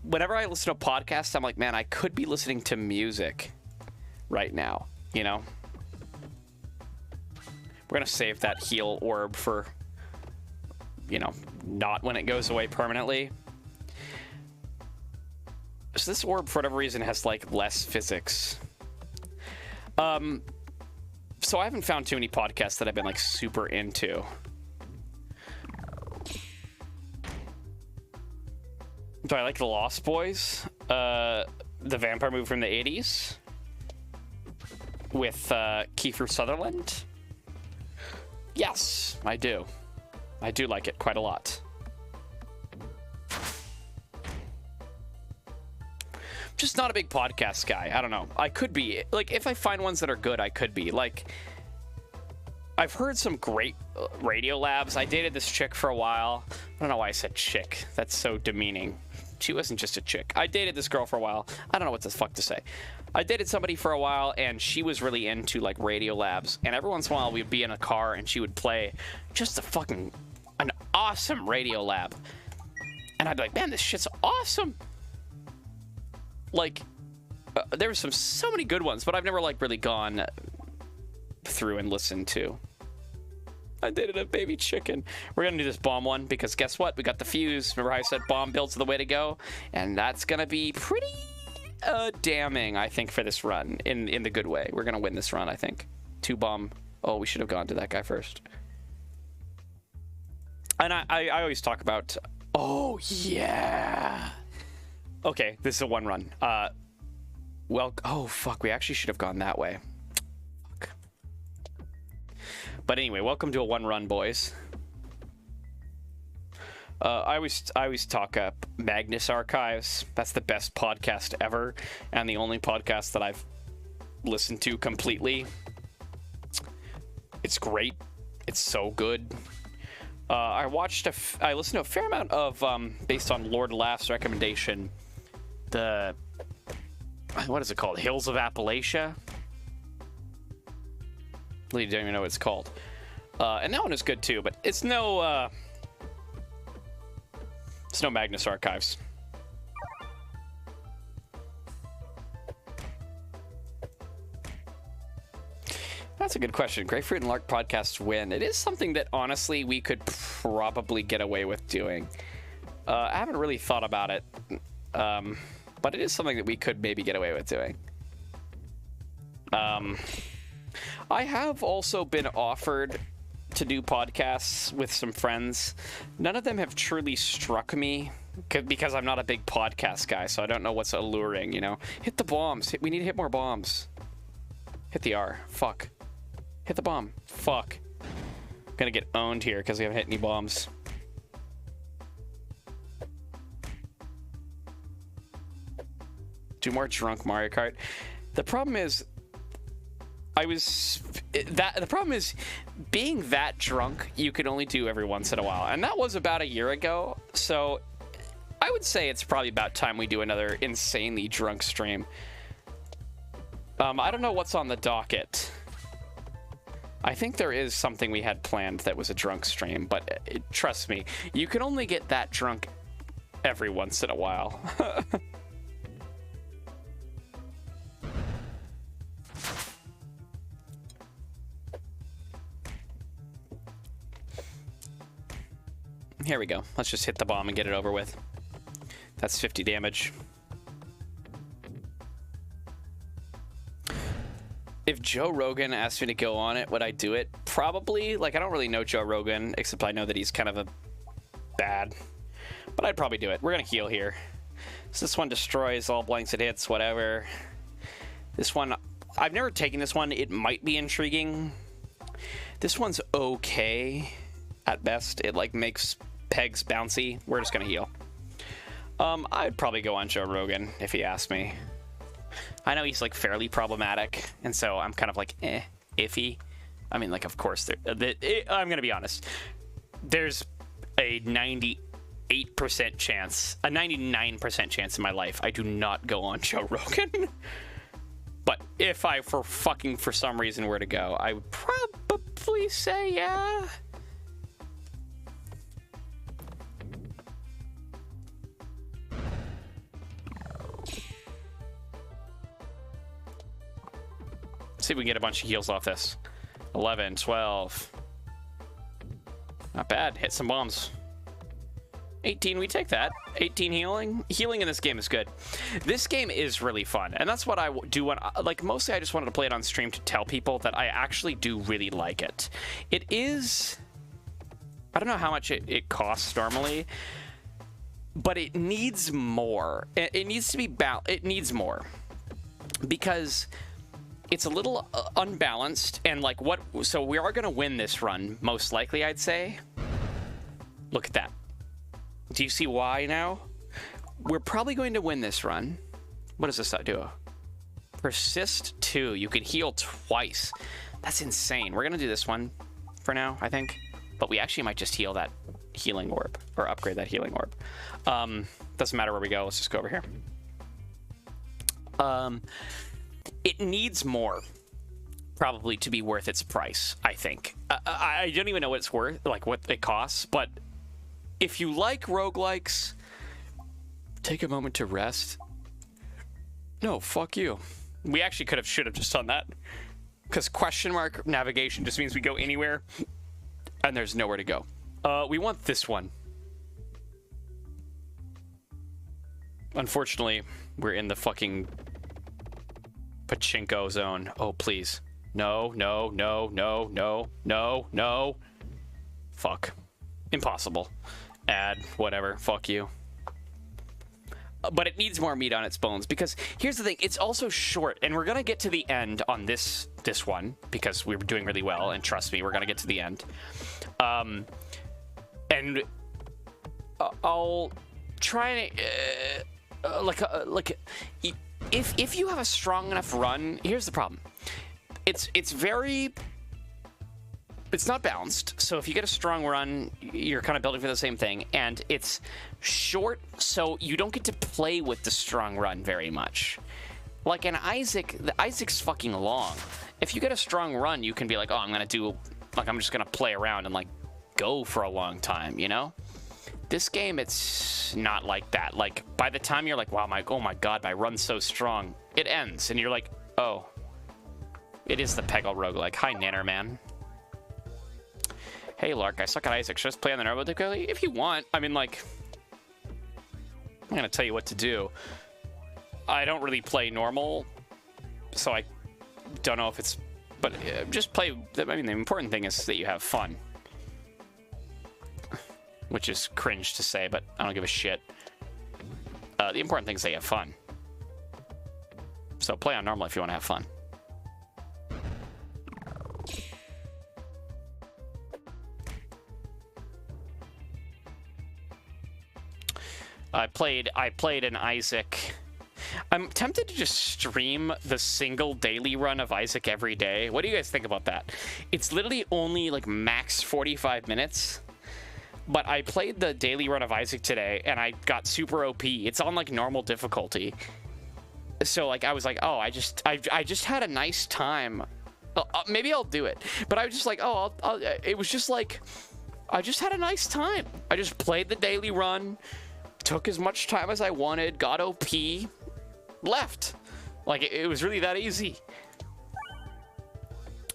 whenever I listen to a podcast, I'm like, man, I could be listening to music right now, you know? We're gonna save that heal orb for, you know, not when it goes away permanently. So this orb, for whatever reason, has like less physics. So I haven't found too many podcasts that I've been like super into. Do I like The Lost Boys? The vampire movie from the 80s? With Kiefer Sutherland? Yes, I do. I do like it quite a lot. Just not a big podcast guy. I don't know. I could be. Like, if I find ones that are good, I could be. Like, I've heard some great radio labs. I dated this chick for a while. I don't know why I said chick. That's so demeaning. She wasn't just a chick. I dated this girl for a while. I don't know what the fuck to say. I dated somebody for a while, and she was really into, like, radio labs. And every once in a while, we'd be in a car, and she would play just an awesome radio lab. And I'd be like, man, this shit's awesome. Like, there were so many good ones, but I've never, like, really gone through and listened to. I dated a baby chicken. We're gonna do this bomb one because guess what? We got the fuse. Remember how I said bomb builds are the way to go? And that's gonna be pretty damning, I think, for this run in the good way. We're gonna win this run, I think. 2 bomb. Oh, we should have gone to that guy first. And I always talk about. Oh yeah. Okay, this is a 1 run. Well, oh fuck, we actually should have gone that way. But anyway, welcome to a 1 run, boys. I always talk up Magnus Archives. That's the best podcast ever, and the only podcast that I've listened to completely. It's great. It's so good. I listened to a fair amount of based on Lord Laugh's recommendation. What is it called? Hills of Appalachia. I don't even know what it's called. And that one is good too, but it's no Magnus Archives. That's a good question. Grapefruit and Lark podcasts win. It is something that honestly we could probably get away with doing. I haven't really thought about it, but it is something that we could maybe get away with doing. I have also been offered to do podcasts with some friends. None of them have truly struck me because I'm not a big podcast guy, so I don't know what's alluring, you know? Hit the bombs. We need to hit more bombs. Hit the R. Fuck. Hit the bomb. Fuck. I'm gonna get owned here because we haven't hit any bombs. Do more drunk Mario Kart. The problem is the problem is being that drunk you can only do every once in a while, and that was about a year ago, so I would say it's probably about time we do another insanely drunk stream. I don't know what's on the docket. I think there is something we had planned that was a drunk stream, but trust me, you can only get that drunk every once in a while. Here we go. Let's just hit the bomb and get it over with. That's 50 damage. If Joe Rogan asked me to go on it, would I do it? Probably. Like, I don't really know Joe Rogan, except I know that he's kind of a bad. But I'd probably do it. We're going to heal here. So this one destroys all blanks it hits, whatever. This one, I've never taken this one. It might be intriguing. This one's okay at best. It, like, makes pegs bouncy. We're just going to heal. I'd probably go on Joe Rogan if he asked me. I know he's like fairly problematic, and so I'm kind of like iffy. I mean, like, of course, I'm gonna be honest. There's a 98% chance, a 99% chance in my life I do not go on Joe Rogan. But if I for some reason were to go, I would probably say yeah. See if we can get a bunch of heals off this. 11, 12. Not bad. Hit some bombs. 18, we take that. 18 healing. Healing in this game is good. This game is really fun, and that's what I do when, like, mostly I just wanted to play it on stream to tell people that I actually do really like it. It is, I don't know how much it costs normally, but it needs more. It needs to be it needs more, because it's a little unbalanced, and like so we are going to win this run, most likely, I'd say. Look at that. Do you see why now? We're probably going to win this run. What does this do? Persist 2. You can heal twice. That's insane. We're gonna do this one for now, I think. But we actually might just heal that healing orb, or upgrade that healing orb. Doesn't matter where we go. Let's just go over here. It needs more, probably, to be worth its price, I think. I don't even know what it's worth, like what it costs, but if you like roguelikes, take a moment to rest. No, fuck you. We actually should have just done that. Because question mark navigation just means we go anywhere and there's nowhere to go. We want this one. Unfortunately, we're in the fucking pachinko zone. Oh, please. No, no, no, no, no, no, no. Fuck. Impossible. Add, whatever. Fuck you. But it needs more meat on its bones, because here's the thing, it's also short, and we're gonna get to the end on this one, because we were doing really well, and trust me, we're gonna get to the end. And I'll try and if you have a strong enough run, here's the problem. It's not balanced, so if you get a strong run, you're kind of building for the same thing, and it's short, so you don't get to play with the strong run very much. Like an Isaac, the Isaac's fucking long. If you get a strong run, you can be like, oh, I'm just gonna play around and like go for a long time, you know? This game, it's not like that. Like, by the time you're like, wow, oh my god, my run's so strong, it ends, and you're like, oh, it is the Peglin roguelike. Hi, Nanner Man. Hey, Lark, I suck at Isaac. Should I just play on the normal difficulty? If you want. I mean, like, I'm gonna tell you what to do. I don't really play normal, so I don't know if it's... But just play... I mean, the important thing is that you have fun. Which is cringe to say, but I don't give a shit. The important thing is that you have fun. So play on normal if you want to have fun. I played an Isaac. I'm tempted to just stream the single daily run of Isaac every day. What do you guys think about that? It's literally only like max 45 minutes. But I played the daily run of Isaac today, and I got super OP. It's on like normal difficulty. So like I was like, oh, I just had a nice time. Maybe I'll do it. But I was just like, oh, it was just like, I just had a nice time. I just played the daily run. Took as much time as I wanted, got OP, left. Like, it was really that easy.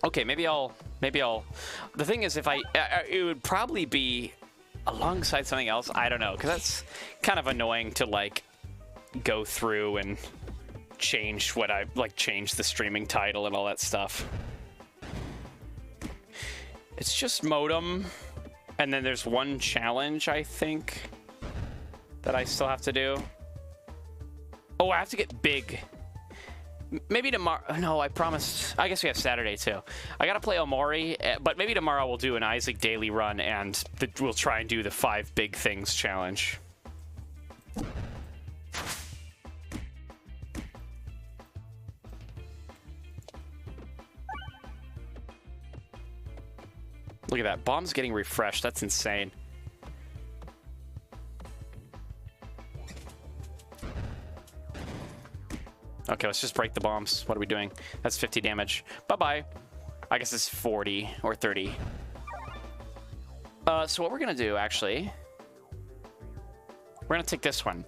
Okay, maybe I'll... The thing is, if it would probably be alongside something else. I don't know, because that's kind of annoying to, like, go through and change what change the streaming title and all that stuff. It's just modem, and then there's one challenge, I think, that I still have to do. Oh, I have to get big. Maybe tomorrow. No, I promised. I guess we have Saturday too. I gotta play Omori, but maybe tomorrow we'll do an Isaac daily run, and we'll try and do the 5 big things challenge. Look at that. Bomb's getting refreshed. That's insane. Okay, let's just break the bombs. What are we doing? That's 50 damage. Bye-bye. I guess it's 40 or 30. So what we're going to do, actually... We're going to take this one.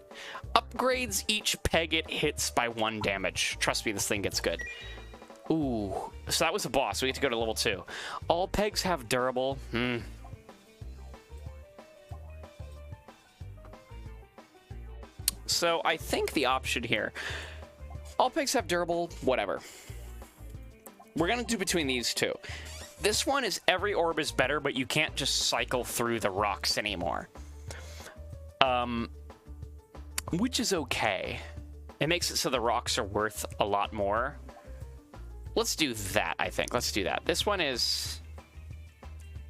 Upgrades each peg it hits by 1 damage. Trust me, this thing gets good. Ooh. So that was the boss. We get to go to level 2. All pegs have durable. So I think the option here... All pegs have durable, whatever. We're going to do between these two. This one is every orb is better, but you can't just cycle through the rocks anymore. Which is okay. It makes it so the rocks are worth a lot more. Let's do that, I think. Let's do that. This one is...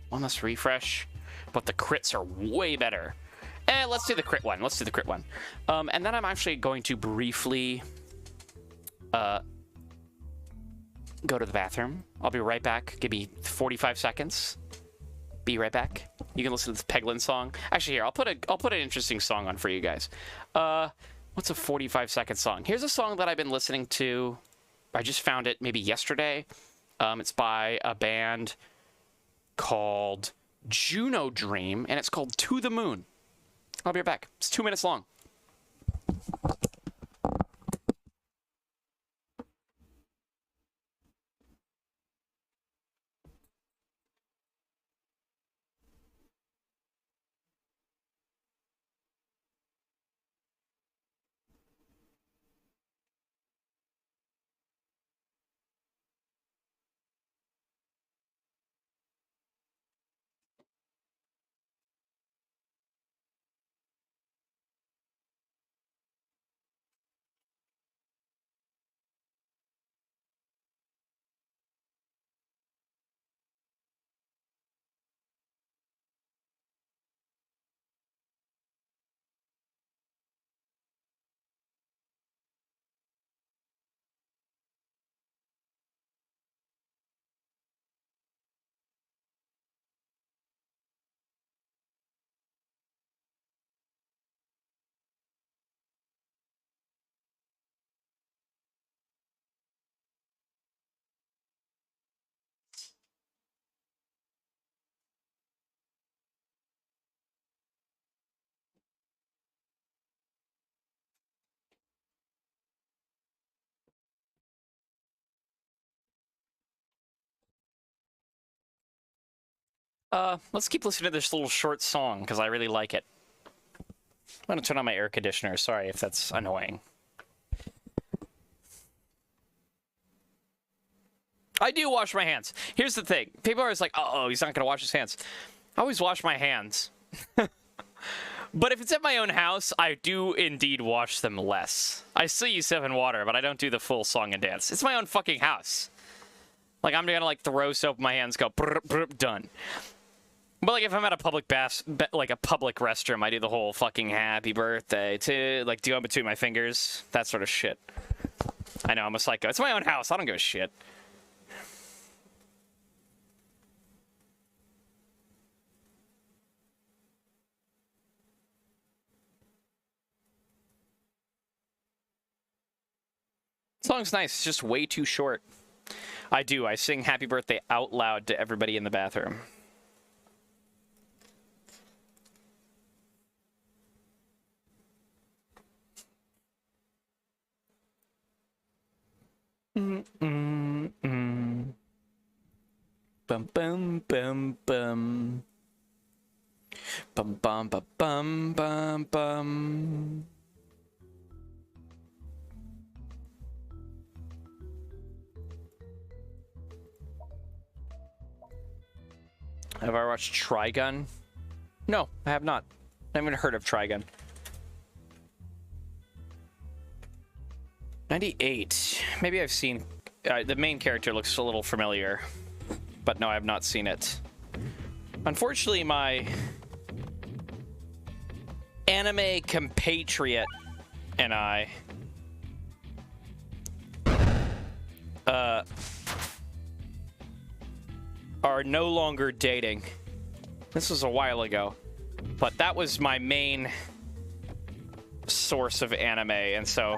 one less refresh, but the crits are way better. Let's do the crit one. Let's do the crit one. And then I'm actually going to briefly... go to the bathroom. I'll be right back. Give me 45 seconds. Be right back. You can listen to this Peglin song. Actually, here, I'll put an interesting song on for you guys. What's a 45-second song? Here's a song that I've been listening to. I just found it maybe yesterday. It's by a band called Juno Dream, and it's called To the Moon. I'll be right back. It's 2 minutes long. Let's keep listening to this little short song, because I really like it. I'm going to turn on my air conditioner. Sorry if that's annoying. I do wash my hands. Here's the thing. People are always like, oh, he's not going to wash his hands. I always wash my hands. But if it's at my own house, I do indeed wash them less. I still use soap and water, but I don't do the full song and dance. It's my own fucking house. Like, I'm going to, like, throw soap in my hands, go, brr, brr, done. But, like, if I'm at a public bath, like a public restroom, I do the whole fucking happy birthday to, like, do it between my fingers. That sort of shit. I know, I'm a psycho. It's my own house. I don't give a shit. Song's nice. It's just way too short. I do. I sing happy birthday out loud to everybody in the bathroom. Bum bum bum bum. Bum bum bum bum bum bum. Have I watched Trigun? No, I have not. I haven't heard of Trigun. 98. Maybe I've seen... the main character looks a little familiar. But no, I have not seen it. Unfortunately, my... anime compatriot and I... are no longer dating. This was a while ago. But that was my main source of anime, and so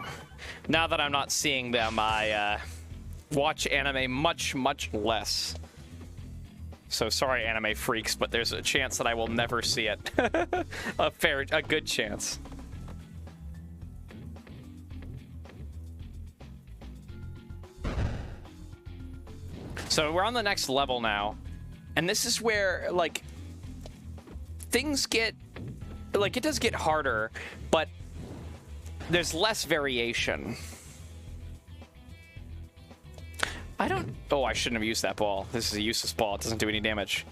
now that I'm not seeing them, I watch anime much, much less. So sorry, anime freaks, but there's a chance that I will never see it. a good chance. So we're on the next level now, and this is where, like, things get, like, it does get harder, but there's less variation. I don't... Oh, I shouldn't have used that ball. This is a useless ball. It doesn't do any damage.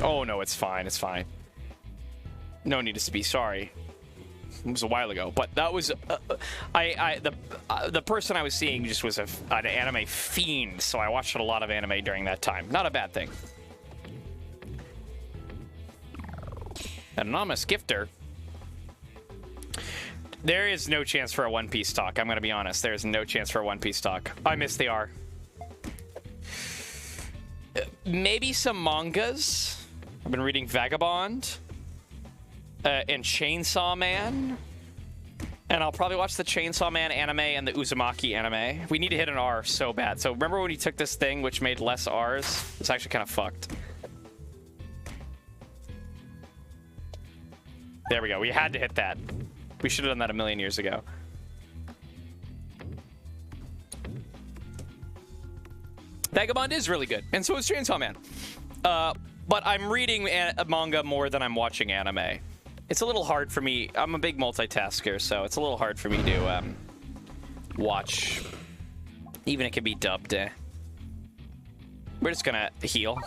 Oh, no, it's fine. It's fine. No need to be sorry. It was a while ago, but that was... the person I was seeing just was an anime fiend, so I watched a lot of anime during that time. Not a bad thing. An anonymous gifter. There is no chance for a One Piece talk. I'm gonna be honest. There is no chance for a One Piece talk. I miss the R. Maybe some mangas. I've been reading Vagabond and Chainsaw Man. And I'll probably watch the Chainsaw Man anime and the Uzumaki anime. We need to hit an R so bad. So remember when he took this thing which made less R's? It's actually kind of fucked. There we go. We had to hit that. We should have done that a million years ago. Vagabond is really good, and so is Chainsaw Man. But I'm reading a manga more than I'm watching anime. It's a little hard for me. I'm a big multitasker, so it's a little hard for me to watch. Even it can be dubbed. We're just gonna heal.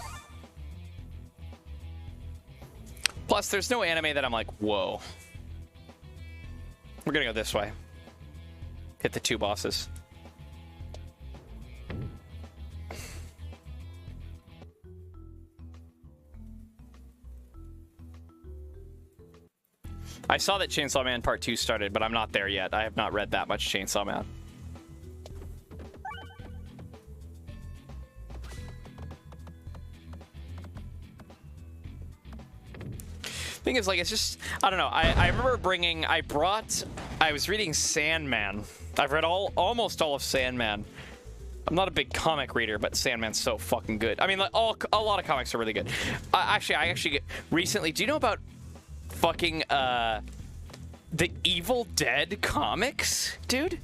Plus, there's no anime that I'm like, whoa. We're gonna go this way. Hit the 2 bosses. I saw that Chainsaw Man Part 2 started, but I'm not there yet. I have not read that much Chainsaw Man. Thing is, like, it's just, I don't know. I remember I was reading Sandman. I've read almost all of Sandman. I'm not a big comic reader, but Sandman's so fucking good. I mean, like, a lot of comics are really good. I actually recently, do you know about fucking the Evil Dead comics, dude?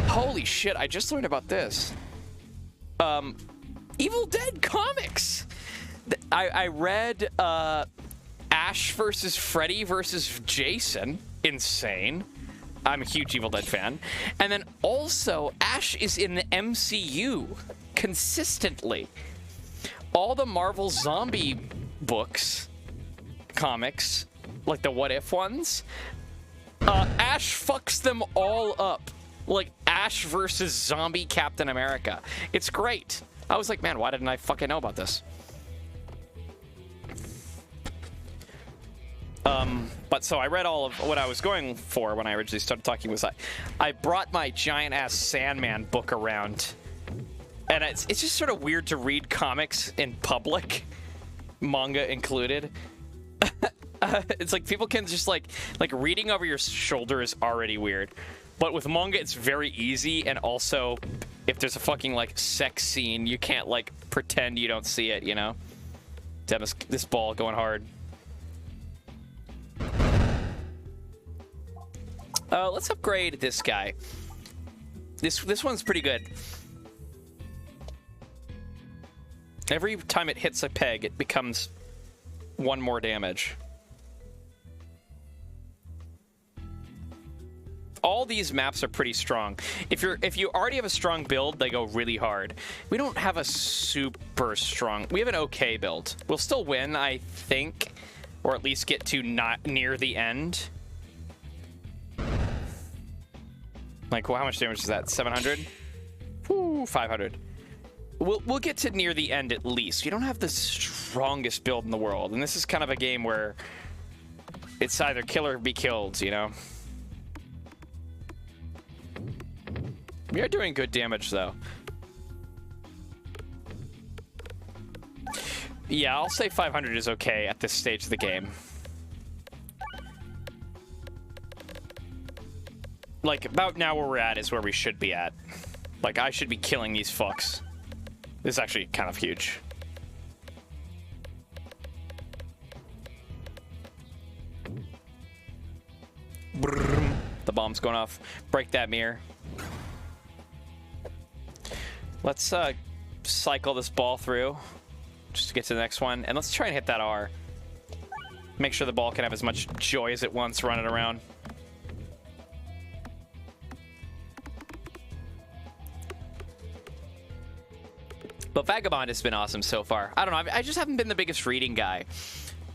Holy shit, I just learned about this. Evil Dead comics. I read Ash versus Freddy versus Jason. Insane. I'm a huge Evil Dead fan. And then also Ash is in the MCU consistently. All the Marvel zombie books, comics, like the What If ones, Ash fucks them all up. Like Ash versus zombie Captain America. It's great. I was like, man, why didn't I fucking know about this? But so I read all of what I was going for when I originally started talking was I brought my giant ass Sandman book around, and it's just sort of weird to read comics in public, manga included. It's like people can just like reading over your shoulder is already weird, but with manga it's very easy, and also if there's a fucking like sex scene, you can't like pretend you don't see it, you know? Damn, this ball going hard. Let's upgrade this guy. This one's pretty good. Every time it hits a peg, it becomes 1 more damage. All these maps are pretty strong. If you already have a strong build, they go really hard. We don't have a super strong. We have an okay build. We'll still win, I think, or at least get to not near the end. Like, well, how much damage is that? 700? Woo, 500. We'll get to near the end at least. You don't have the strongest build in the world, and this is kind of a game where it's either kill or be killed, you know? We are doing good damage, though. Yeah, I'll say 500 is okay at this stage of the game. Like, about now where we're at is where we should be at. Like, I should be killing these fucks. This is actually kind of huge. Brrr. The bomb's going off. Break that mirror. Let's cycle this ball through just to get to the next one. And let's try and hit that R. Make sure the ball can have as much joy as it wants running around. But Vagabond has been awesome so far. I don't know. I just haven't been the biggest reading guy.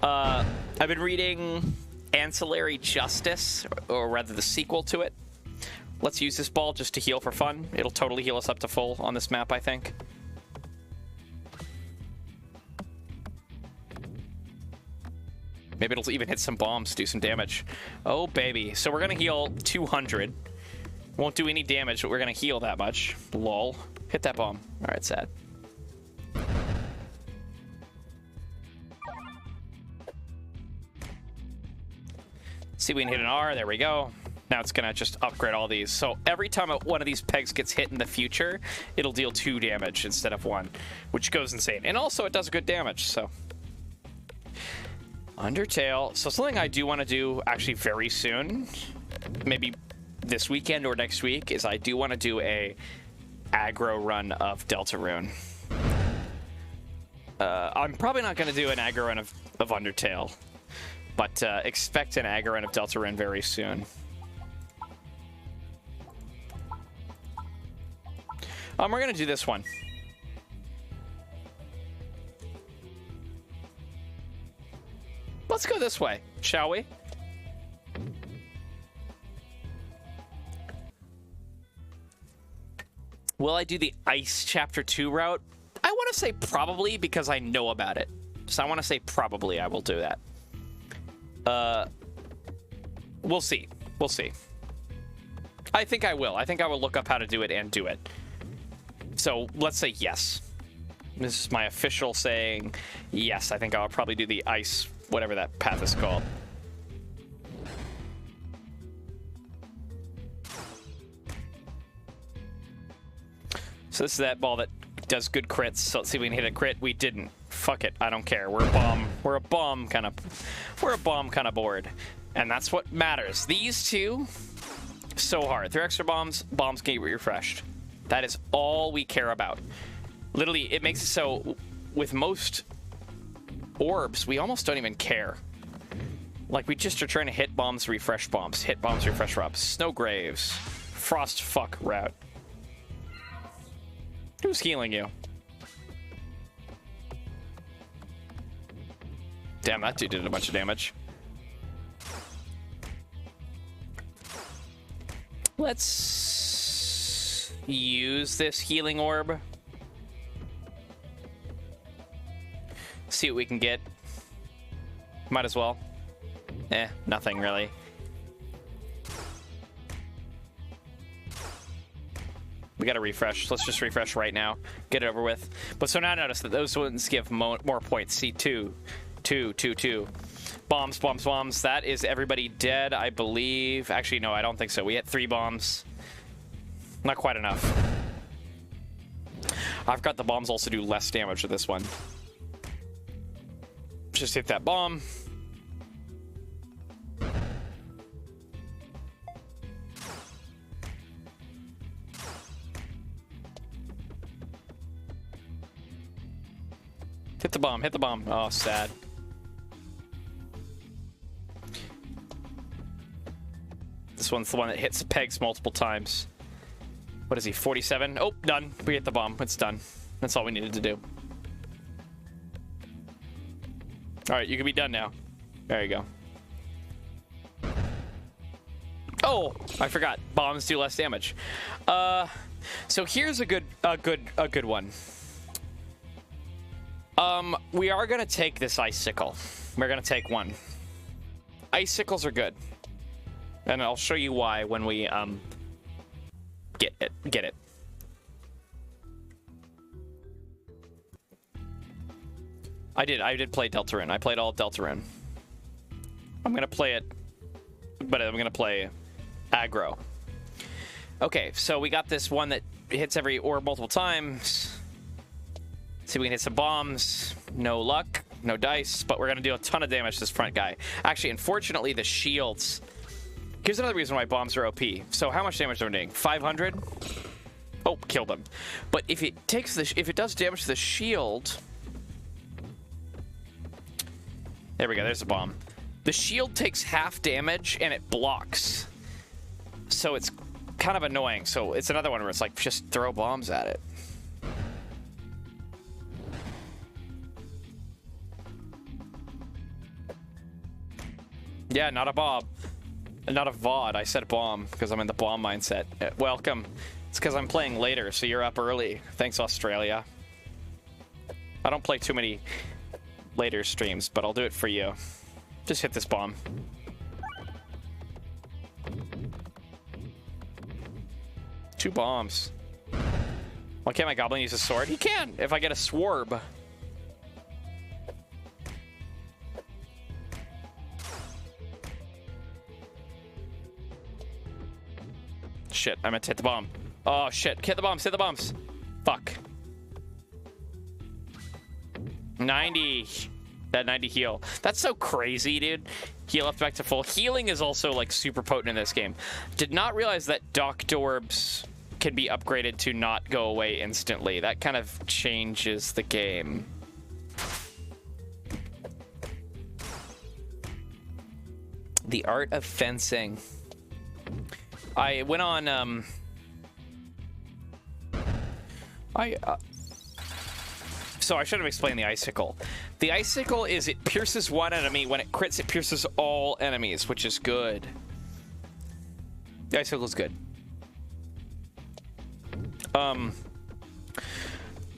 I've been reading Ancillary Justice, or rather the sequel to it. Let's use this ball just to heal for fun. It'll totally heal us up to full on this map, I think. Maybe it'll even hit some bombs, do some damage. Oh, baby. So we're going to heal 200. Won't do any damage, but we're going to heal that much. Lol. Hit that bomb. All right, sad. See if we can hit an R. There we go. Now it's going to just upgrade all these. So every time one of these pegs gets hit in the future, it'll deal 2 damage instead of 1, which goes insane. And also, it does good damage, so... Undertale. So something I do want to do actually very soon, maybe this weekend or next week, is I do want to do a aggro run of Deltarune. I'm probably not going to do an aggro run of Undertale, but expect an aggro run of Deltarune very soon. We're going to do this one. Let's go this way, shall we? Will I do the Ice Chapter 2 route? I want to say probably because I know about it. So I want to say probably I will do that. We'll see. We'll see. I think I will. I think I will look up how to do it and do it. So let's say yes. This is my official saying yes. I think I'll probably do the ice, whatever that path is called. So this is that ball that does good crits. So let's see if we can hit a crit. We didn't. Fuck it. I don't care. We're a bomb. We're a bomb kind of board. And that's what matters. These two, so hard. 3 extra bombs, bombs get refreshed. That is all we care about. Literally, it makes it so with most orbs, we almost don't even care. Like, we just are trying to hit bombs, refresh bombs. Hit bombs, refresh bombs. Snow Graves. Frost fuck route. Who's healing you? Damn, that dude did a bunch of damage. Let's use this healing orb. See what we can get. Might as well. Nothing really. We gotta refresh. Let's just refresh right now. Get it over with. But so now notice that those ones give more points. See, 2. Bombs, bombs, bombs. That is everybody dead, I believe. Actually, no, I don't think so. We hit 3 bombs. Not quite enough. I've got the bombs also do less damage to this one. Just hit that bomb. Hit the bomb, hit the bomb. Oh, sad. This one's the one that hits pegs multiple times. What is he, 47? Oh, done. We hit the bomb. It's done. That's all we needed to do. All right, you can be done now. There you go. Oh, I forgot. Bombs do less damage. So here's a good one. We are gonna take this icicle. We're gonna take one. Icicles are good, and I'll show you why when we get it. I did play Deltarune. I played all Deltarune. I'm gonna play it, but I'm gonna play aggro. Okay, so we got this one that hits every orb multiple times. See if we can hit some bombs. No luck, no dice, but we're gonna do a ton of damage to this front guy. Actually, unfortunately, the shields. Here's another reason why bombs are OP. So how much damage are we doing? 500? Oh, killed him. But if it does damage to the shield. There we go, there's a bomb. The shield takes half damage and it blocks. So it's kind of annoying. So it's another one where it's like, just throw bombs at it. Yeah, not a bomb. Not a VOD. I said bomb because I'm in the bomb mindset. Welcome. It's because I'm playing later, so you're up early. Thanks, Australia. I don't play too many later streams, but I'll do it for you. Just hit this bomb. Two bombs. Why can't my goblin use a sword? He can, if I get a swarb. Shit, I meant to hit the bomb. Oh, shit. Hit the bombs, hit the bombs. Fuck. 90. That 90 heal. That's so crazy, dude. Heal up back to full. Healing is also, like, super potent in this game. Did not realize that docked orbs can be upgraded to not go away instantly. That kind of changes the game. The art of fencing. I went on, so I should have explained the icicle. The icicle is it pierces one enemy. When it crits, it pierces all enemies, which is good. The icicle is good.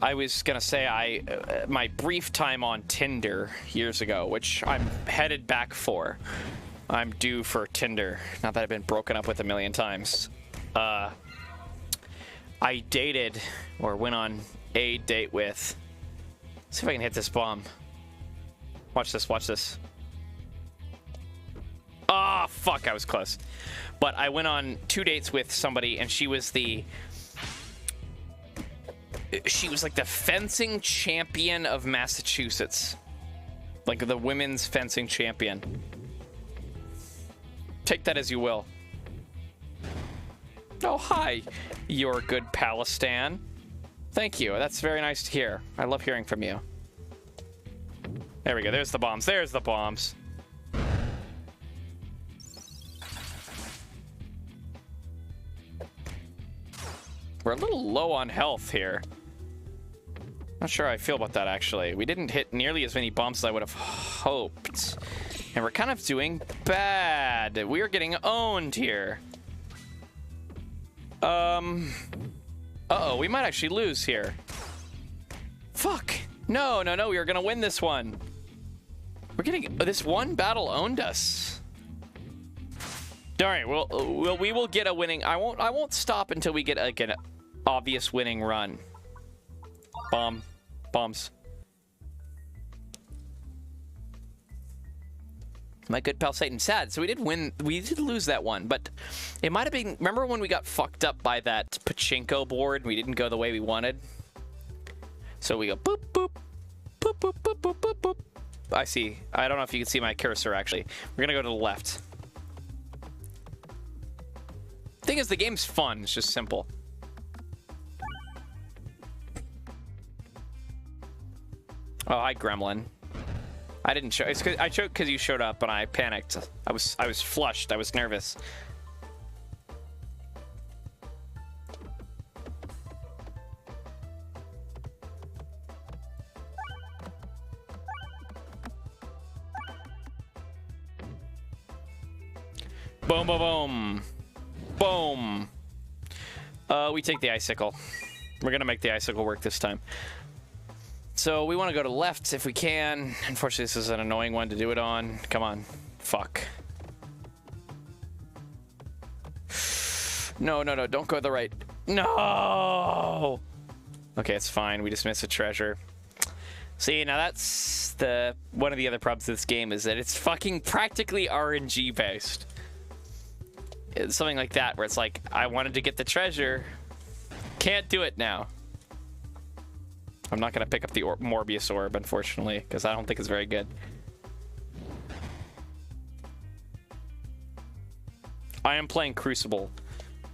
I was gonna say my brief time on Tinder years ago, which I'm headed back for. I'm due for Tinder. Not that I've been broken up with a million times. I dated, or went on a date with... Let's see if I can hit this bomb. Watch this, watch this. Ah, fuck, I was close. But I went on 2 dates with somebody, and she was like the fencing champion of Massachusetts. Like the women's fencing champion. Take that as you will. Oh, hi, your good Palestan. Thank you. That's very nice to hear. I love hearing from you. There we go. There's the bombs. There's the bombs. We're a little low on health here. Not sure how I feel about that, actually. We didn't hit nearly as many bombs as I would have hoped. And we're kind of doing bad. We are getting owned here. Uh-oh, we might actually lose here. Fuck. No, no, no, we are gonna win this one. We're getting... This one battle owned us. Alright, we will get a winning... I won't stop until we get like an obvious winning run. Bomb. Bombs. My good pal Satan. Sad. So we did win. We did lose that one, but it might have been... Remember when we got fucked up by that pachinko board? We didn't go the way we wanted. So we go boop, boop, boop, boop, boop, boop, boop, boop. I see. I don't know if you can see my cursor, actually. We're gonna go to the left. Thing is, the game's fun. It's just simple. Oh, hi, Gremlin. I didn't show. It's 'cause I choked because you showed up and I panicked. I was flushed. I was nervous. Boom, boom, boom. Boom. We take the icicle. We're gonna make the icicle work this time. So we want to go to the left if we can. Unfortunately, this is an annoying one to do it on. Come on. Fuck. No, no, no. Don't go to the right. No! Okay, it's fine. We just missed a treasure. See, now that's one of the other problems with this game is that it's fucking practically RNG based. It's something like that where it's like, I wanted to get the treasure. Can't do it now. I'm not going to pick up the Morbius orb, unfortunately, because I don't think it's very good. I am playing Crucible.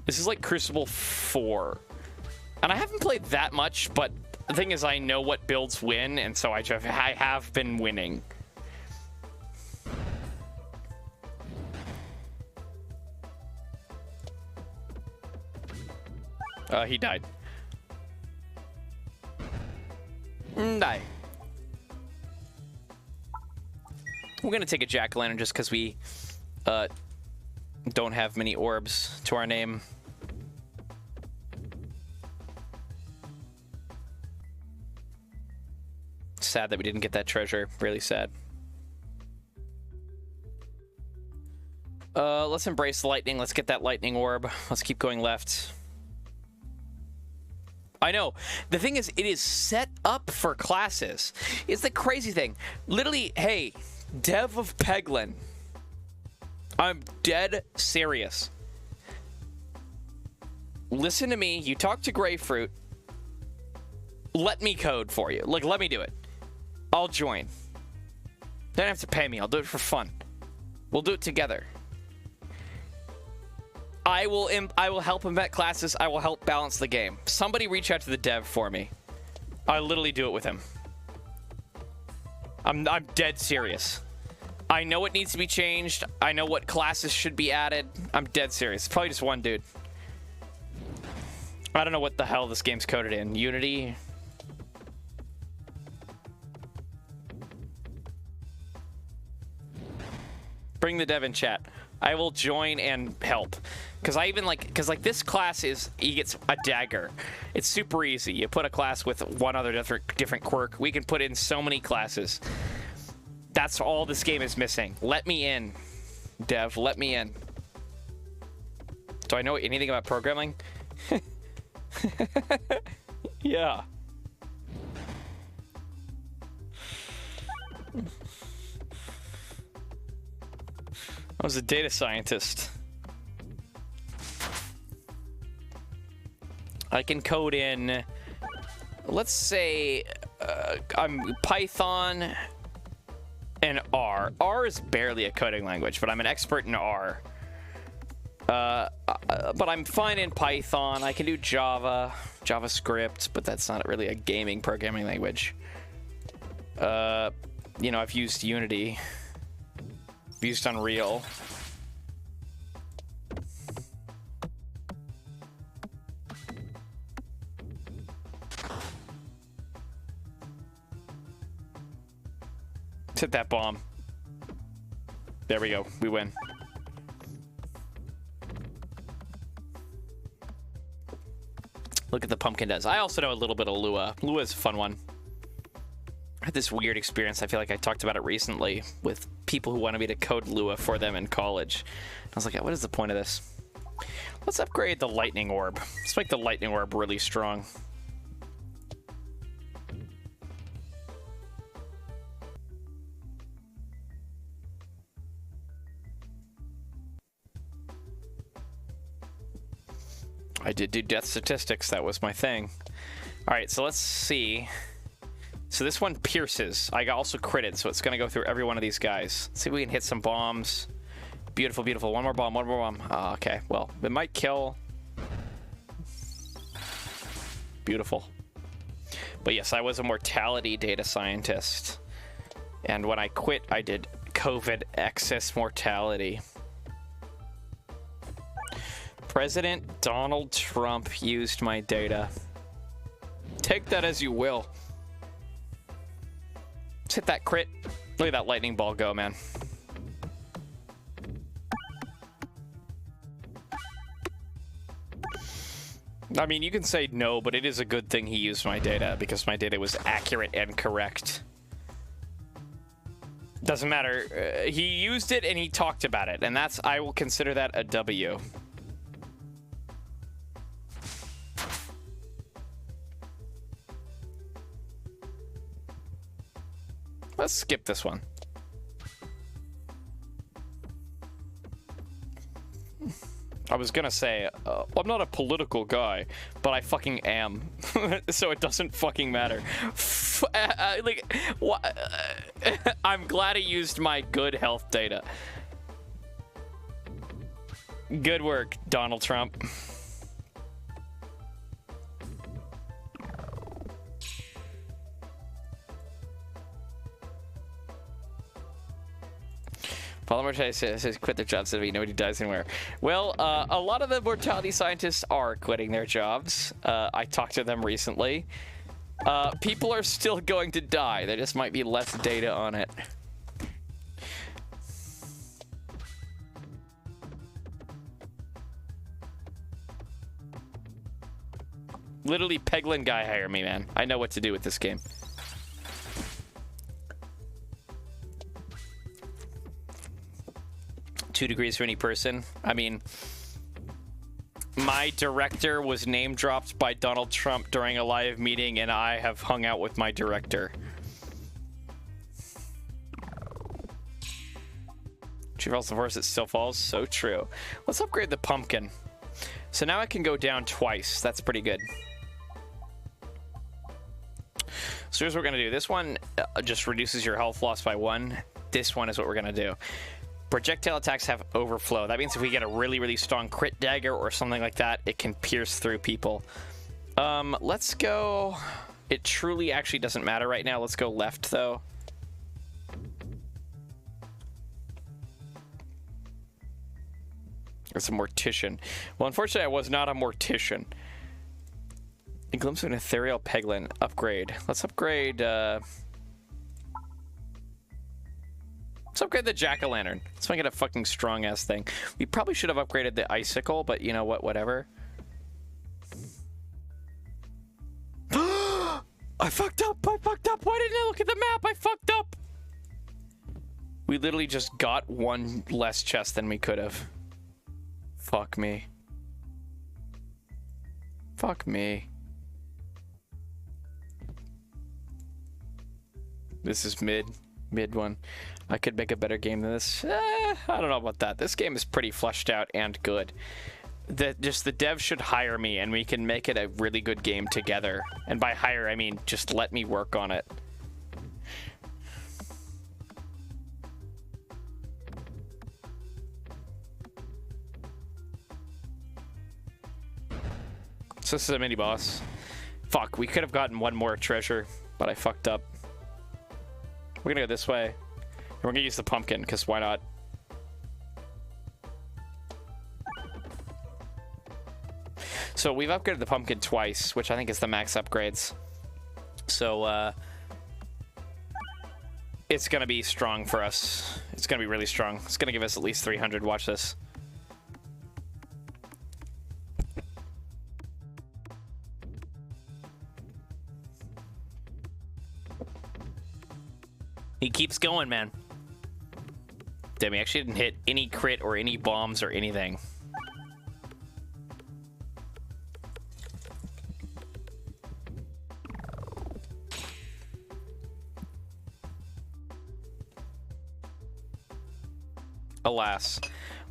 This is like Crucible 4. And I haven't played that much, but the thing is I know what builds win, and so I have been winning. He died. Die. We're gonna take a jack-o'-lantern just because we don't have many orbs to our name. Sad that we didn't get that treasure. Really sad. Let's embrace lightning. Let's get that lightning orb. Let's keep going left. I know. The thing is, it is set up for classes. It's the crazy thing. Literally, hey, dev of Peglin. I'm dead serious. Listen to me. You talk to Grapefruit. Let me code for you. Like, let me do it. I'll join. Don't have to pay me. I'll do it for fun. We'll do it together. I will help embed classes. I will help balance the game. Somebody reach out to the dev for me. I literally do it with him. I'm dead serious. I know what needs to be changed. I know what classes should be added. I'm dead serious. It's probably just one dude. I don't know what the hell this game's coded in. Unity? Bring the dev in chat. I will join and help. Because I even because this class he gets a dagger. It's super easy. You put a class with one other different quirk. We can put in so many classes. That's all this game is missing. Let me in, dev. Let me in. Do I know anything about programming? Yeah. I was a data scientist. I can code in, let's say, I'm Python and R. R is barely a coding language, but I'm an expert in R. But I'm fine in Python. I can do Java, JavaScript, but that's not really a gaming programming language. You know, I've used Unity. I've used Unreal. Let's hit that bomb. There we go. We win. Look at the pumpkin does. I also know a little bit of Lua. Lua is a fun one. I had this weird experience. I feel like I talked about it recently with people who wanted me to code Lua for them in college. I was like, what is the point of this? Let's upgrade the lightning orb. Let's make the lightning orb really strong. I did do death statistics. That was my thing. All right, so let's see. So this one pierces. I also critted, so it's going to go through every one of these guys. Let's see if we can hit some bombs. Beautiful, beautiful. One more bomb, one more bomb. Oh, okay, well, it might kill. Beautiful. But yes, I was a mortality data scientist. And when I quit, I did COVID excess mortality. President Donald Trump used my data. Take that as you will. Let's hit that crit. Look at that lightning ball go, man. I mean, you can say no, but it is a good thing he used my data because my data was accurate and correct. Doesn't matter. He used it and he talked about it, and I will consider that a W. Let's skip this one. I was gonna say, I'm not a political guy, but I fucking am. So it doesn't fucking matter. I'm glad he used my good health data. Good work, Donald Trump. Polymer says quit their jobs so nobody dies anywhere. Well, a lot of the mortality scientists are quitting their jobs. I talked to them recently. People are still going to die. There just might be less data on it. Literally, Peglin guy hire me, man. I know what to do with this game.
2 degrees for any person. I mean, my director was name dropped by Donald Trump during a live meeting, and I have hung out with my director. She falls the force, it still falls. So true. Let's upgrade the pumpkin. So now I can go down twice. That's pretty good. So here's what we're going to do. This one just reduces your health loss by 1. This one is what we're going to do. Projectile attacks have overflow. That means if we get a really, really strong crit dagger or something like that, it can pierce through people. Let's go... It truly actually doesn't matter right now. Let's go left, though. It's a mortician. Well, unfortunately, I was not a mortician. A glimpse of an ethereal Peglin. Upgrade. Let's upgrade... Let's upgrade the jack-o'-lantern. Let's make it a fucking strong-ass thing. We probably should have upgraded the icicle, but you know what? Whatever. I fucked up! I fucked up! Why didn't I look at the map? I fucked up! We literally just got 1 less chest than we could have. Fuck me. Fuck me. This is mid one. I could make a better game than this. I don't know about that. This game is pretty fleshed out and good. Just the devs should hire me and we can make it a really good game together. And by hire, I mean just let me work on it. So this is a mini boss. Fuck, we could have gotten 1 more treasure, but I fucked up. We're gonna go this way. And we're gonna use the pumpkin, because why not? So we've upgraded the pumpkin twice, which I think is the max upgrades. So, it's gonna be strong for us. It's gonna be really strong. It's gonna give us at least 300. Watch this. He keeps going, man. Damn, he actually didn't hit any crit or any bombs or anything. Alas.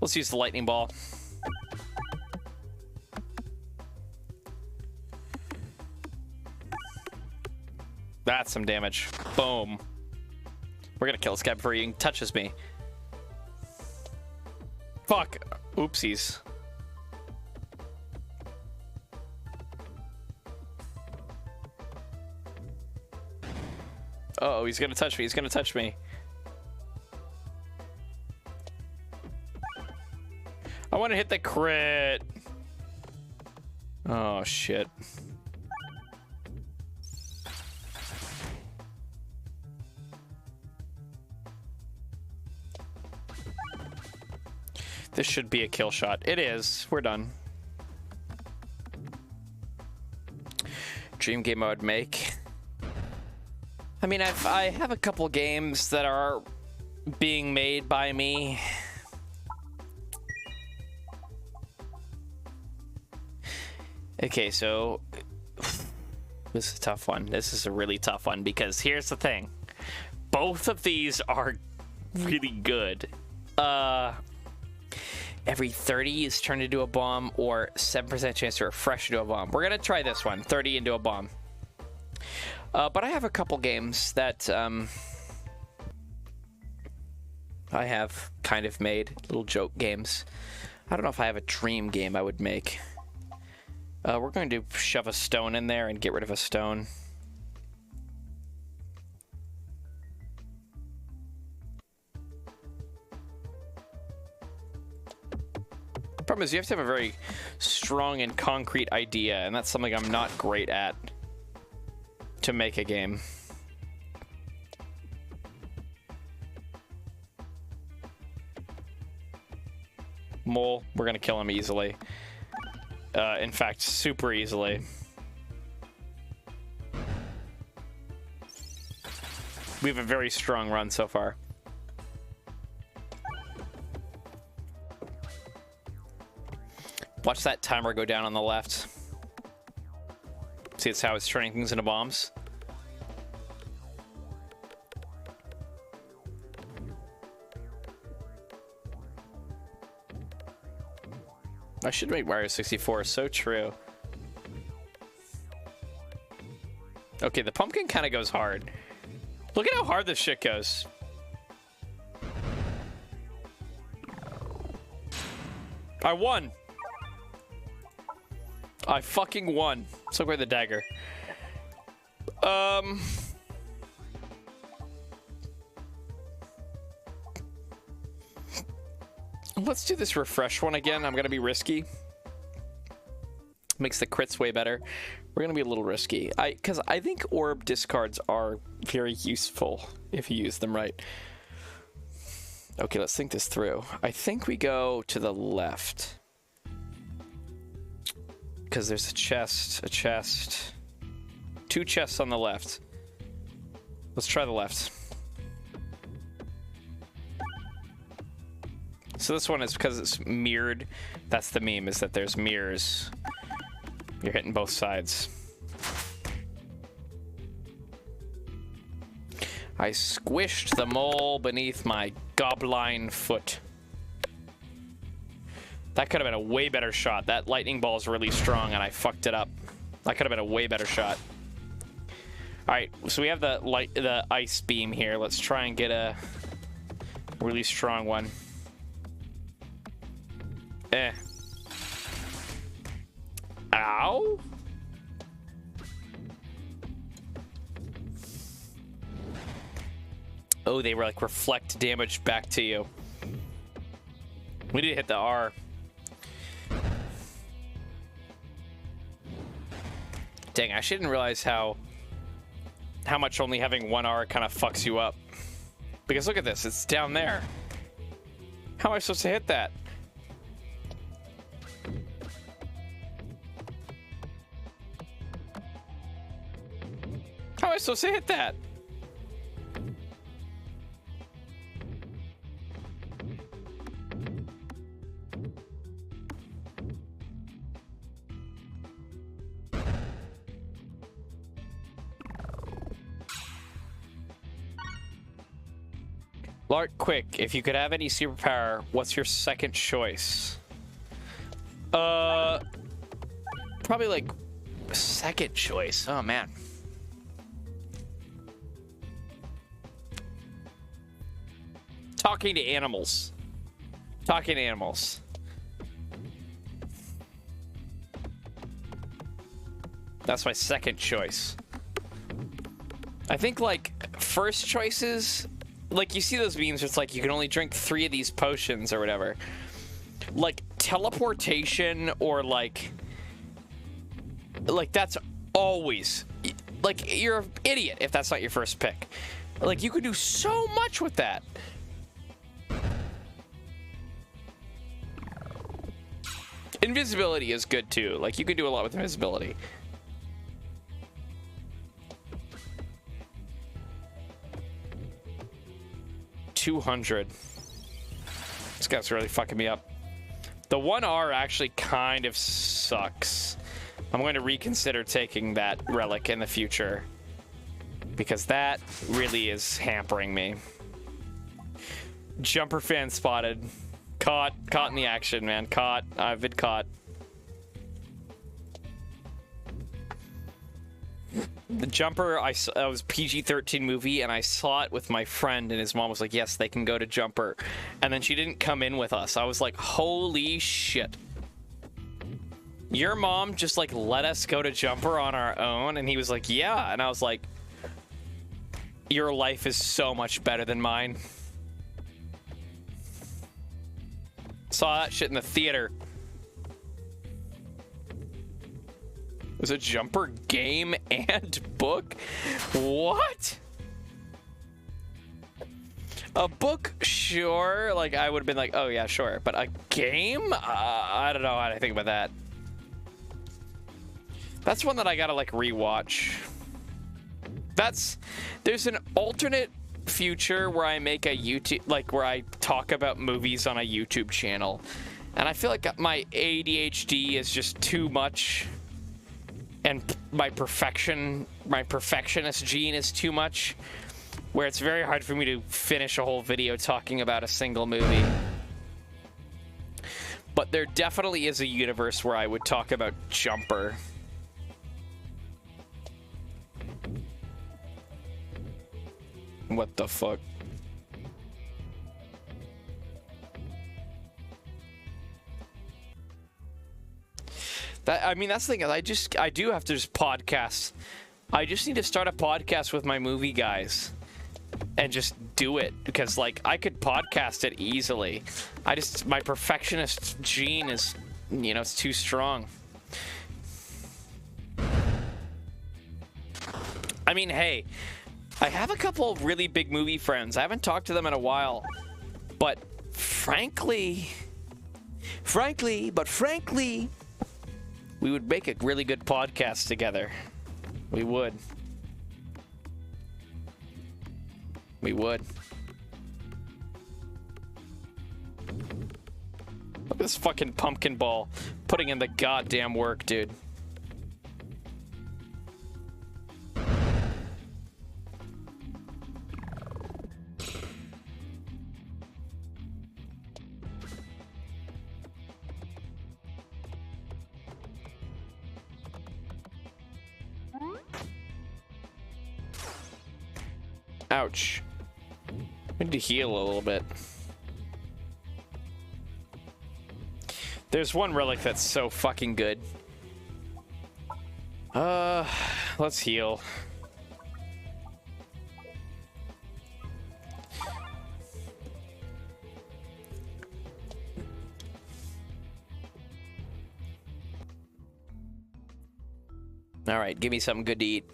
Let's use the lightning ball. That's some damage. Boom. We're gonna kill this guy before he even touches me. Fuck. Oopsies. Uh oh, he's gonna touch me. He's gonna touch me. I want to hit the crit. Oh, shit. This should be a kill shot. It is. We're done. Dream game I would make. I mean, I have a couple games that are being made by me. Okay, so this is a tough one. This is a really tough one because here's the thing. Both of these are really good. Every 30 is turned into a bomb or 7% chance to refresh into a bomb. We're going to try this one, 30 into a bomb. But I have a couple games that I have kind of made, little joke games. I don't know if I have a dream game I would make. We're going to shove a stone in there and get rid of a stone. Problem is you have to have a very strong and concrete idea, and that's something I'm not great at to make a game. Mole, we're gonna kill him easily. In fact, super easily. We have a very strong run so far. Watch that timer go down on the left. See, it's how it's turning things into bombs. I should make Mario 64. So true. Okay, the pumpkin kind of goes hard. Look at how hard this shit goes. I won. I fucking won. Let's look where the dagger. Let's do this refresh one again. I'm gonna be risky. Makes the crits way better. We're gonna be a little risky. Because I think orb discards are very useful if you use them right. Okay, let's think this through. I think we go to the left. Because there's a chest. 2 chests on the left. Let's try the left. So this one is because it's mirrored. That's the meme, is that there's mirrors. You're hitting both sides. I squished the mole beneath my goblin foot. That could have been a way better shot. That lightning ball is really strong, and I fucked it up. That could have been a way better shot. All right, so we have the ice beam here. Let's try and get a really strong one. Ow. Oh, they were like reflect damage back to you. We need to hit the R. Dang, I shouldn't realize how much only having 1 R kind of fucks you up. Because look at this, it's down there. How am I supposed to hit that? How am I supposed to hit that? Lark, quick, if you could have any superpower, what's your second choice? Probably like second choice. Oh man. Talking to animals. Talking to animals. That's my second choice. I think like first choices, like you see those memes where it's like you can only drink 3 of these potions or whatever. Like teleportation or like that's always, like you're an idiot if that's not your first pick. Like you could do so much with that. Invisibility is good too. Like you could do a lot with invisibility. $200. This guy's really fucking me up. The 1R actually kind of sucks. I'm going to reconsider taking that relic in the future because that really is hampering me. Jumper fan spotted. Caught in the action, man. Caught. I've been caught. The Jumper, that was PG-13 movie, and I saw it with my friend, and his mom was like, yes, they can go to Jumper. And then she didn't come in with us. I was like, holy shit. Your mom just, like, let us go to Jumper on our own? And he was like, yeah. And I was like, your life is so much better than mine. Saw that shit in the theater. There's a Jumper game and book? What? A book, sure. Like, I would have been like, oh yeah, sure. But a game? I don't know how to think about that. That's one that I gotta, like, rewatch. There's an alternate future where I make a YouTube, like, where I talk about movies on a YouTube channel. And I feel like my ADHD is just too much, and my perfectionist gene is too much, where it's very hard for me to finish a whole video talking about a single movie. But there definitely is a universe where I would talk about Jumper. What the fuck? I mean, that's the thing. I do have to just podcast. I just need to start a podcast with my movie guys and just do it, because like I could podcast it easily. My perfectionist gene is, you know, it's too strong. I mean, hey, I have a couple of really big movie friends. I haven't talked to them in a while, but frankly, we would make a really good podcast together. We would. We would. Look at this fucking pumpkin ball putting in the goddamn work, dude. Ouch. I need to heal a little bit. There's one relic that's so fucking good. Let's heal. All right, give me something good to eat.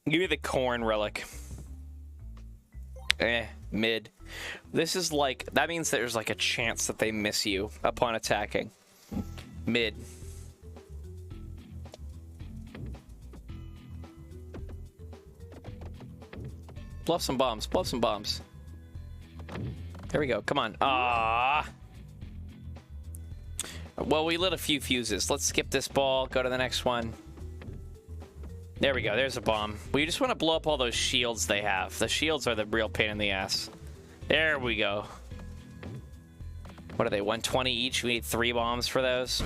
Give me the corn relic. Mid. This is like, that means there's like a chance that they miss you upon attacking. Mid. Bluff some bombs. Bluff some bombs. There we go. Come on. Ah. Well, we lit a few fuses. Let's skip this ball. Go to the next one. There we go. There's a bomb. We just want to blow up all those shields they have. The shields are the real pain in the ass. There we go. What are they? 120 each? We need 3 bombs for those.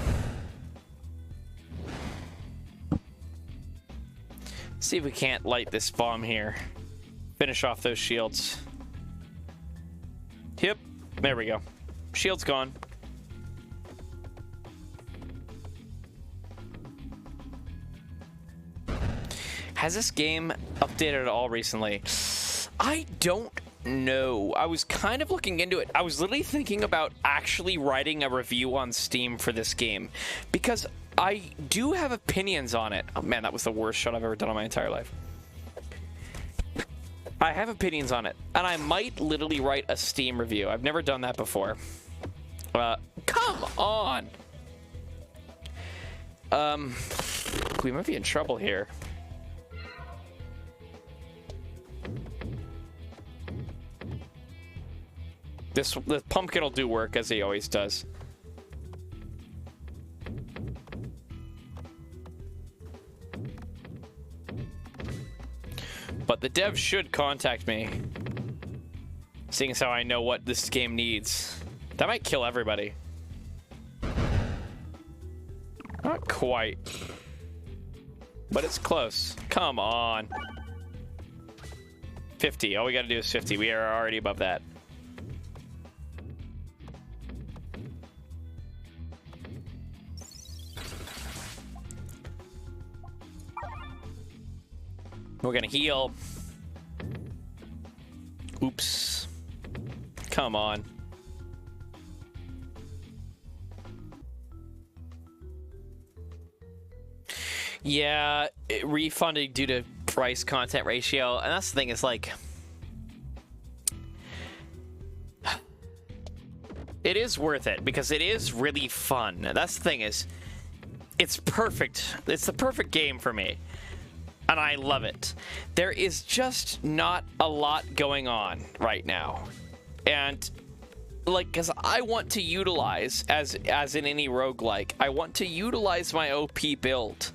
See if we can't light this bomb here. Finish off those shields. Yep. There we go. Shield's gone. Has this game updated at all recently? I don't know. I was kind of looking into it. I was literally thinking about actually writing a review on Steam for this game, because I do have opinions on it. Oh man, that was the worst shot I've ever done in my entire life. I have opinions on it, and I might literally write a Steam review. I've never done that before. Come on! We might be in trouble here. The pumpkin will do work, as he always does. But the devs should contact me, seeing as how I know what this game needs. That might kill everybody. Not quite. But it's close. Come on. 50. All we gotta do is 50. We are already above that. We're gonna heal. Oops. Come on. Yeah, it refunded due to price content ratio, and that's the thing, is like, it is worth it because it is really fun. That's the thing, is it's perfect. It's the perfect game for me. And I love it. There is just not a lot going on right now. And like, because I want to utilize, as in any roguelike, I want to utilize my OP build.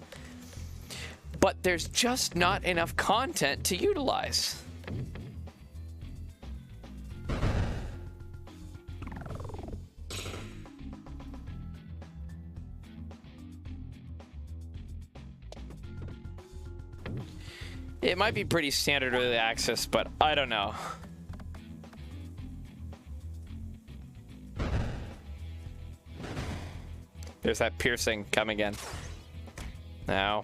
But there's just not enough content to utilize. It might be pretty standard early access, but I don't know. There's that piercing coming in. Now.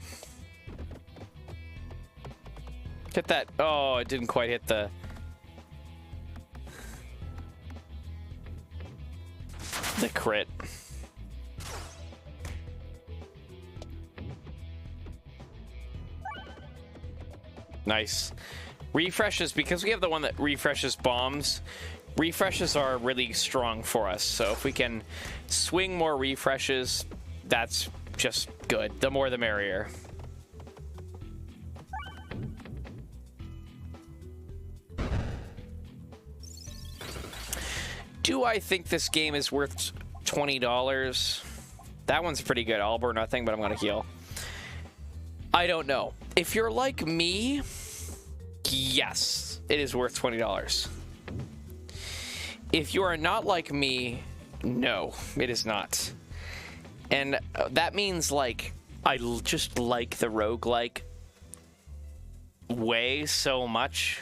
Hit that. Oh, it didn't quite hit the... crit. Nice. Refreshes, because we have the one that refreshes bombs, refreshes are really strong for us. So if we can swing more refreshes, that's just good. The more the merrier. Do I think this game is worth $20? That one's pretty good. All or nothing, but I'm going to heal. I don't know. If you're like me, yes, it is worth $20. If you are not like me, no, it is not. And that means, like, I just like the roguelike way so much.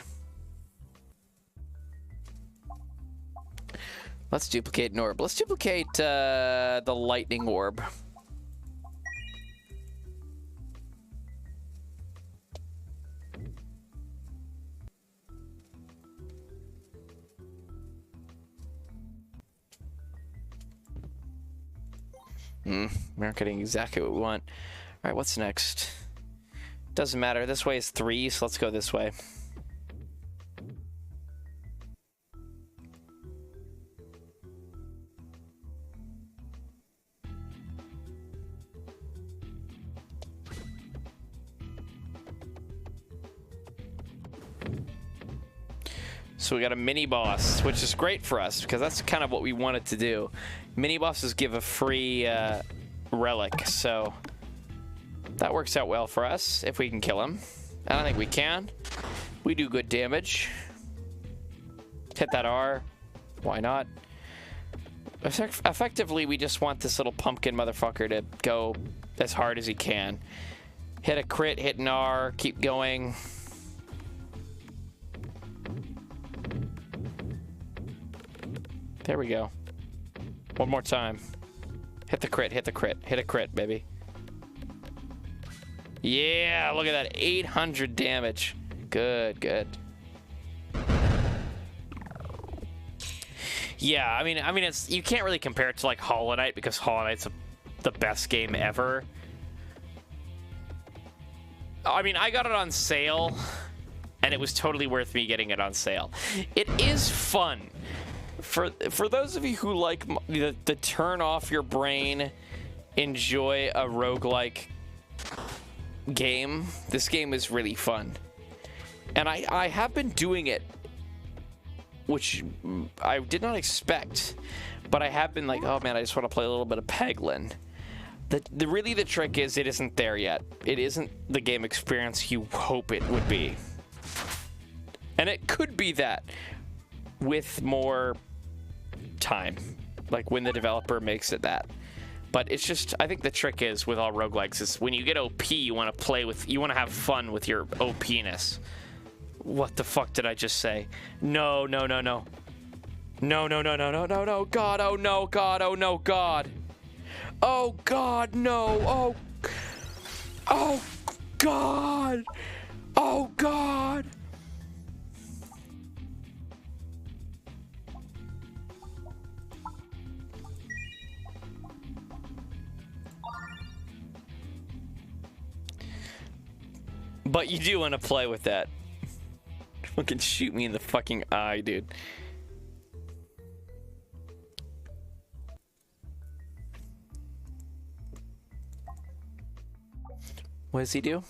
Let's duplicate an orb. Let's duplicate the lightning orb. We're not getting exactly what we want. All right, what's next? Doesn't matter. This way is 3, so let's go this way. So we got a mini boss, which is great for us because that's kind of what we wanted to do. Mini bosses give a free relic, so that works out well for us if we can kill him. I don't think we can. We do good damage. Hit that R. Why not? Effectively, we just want this little pumpkin motherfucker to go as hard as he can. Hit a crit, hit an R, keep going. There we go. One more time. Hit the crit, hit the crit, hit a crit, baby. Yeah, look at that. 800 damage. Good, good. Yeah, I mean, it's, you can't really compare it to like Hollow Knight because Hollow Knight's the best game ever. I mean, I got it on sale, and it was totally worth me getting it on sale. It is fun. For those of you who like the turn off your brain, enjoy a roguelike game, this game is really fun. And I have been doing it, which I did not expect, but I have been like, oh man, I just want to play a little bit of Peglin. Really the trick is it isn't there yet. It isn't the game experience you hope it would be. And it could be that with more time, like when the developer makes it that. But it's just, I think the trick is with all roguelikes is when you get OP, you want to play with, you want to have fun with your OP-ness. What the fuck did I just say? No, no, no, no. No, no, no, no, no, no, no. God, oh no, God, oh no, God. Oh God, no. Oh. Oh God. Oh God. But you do want to play with that. Fucking shoot me in the fucking eye, dude. What does he do?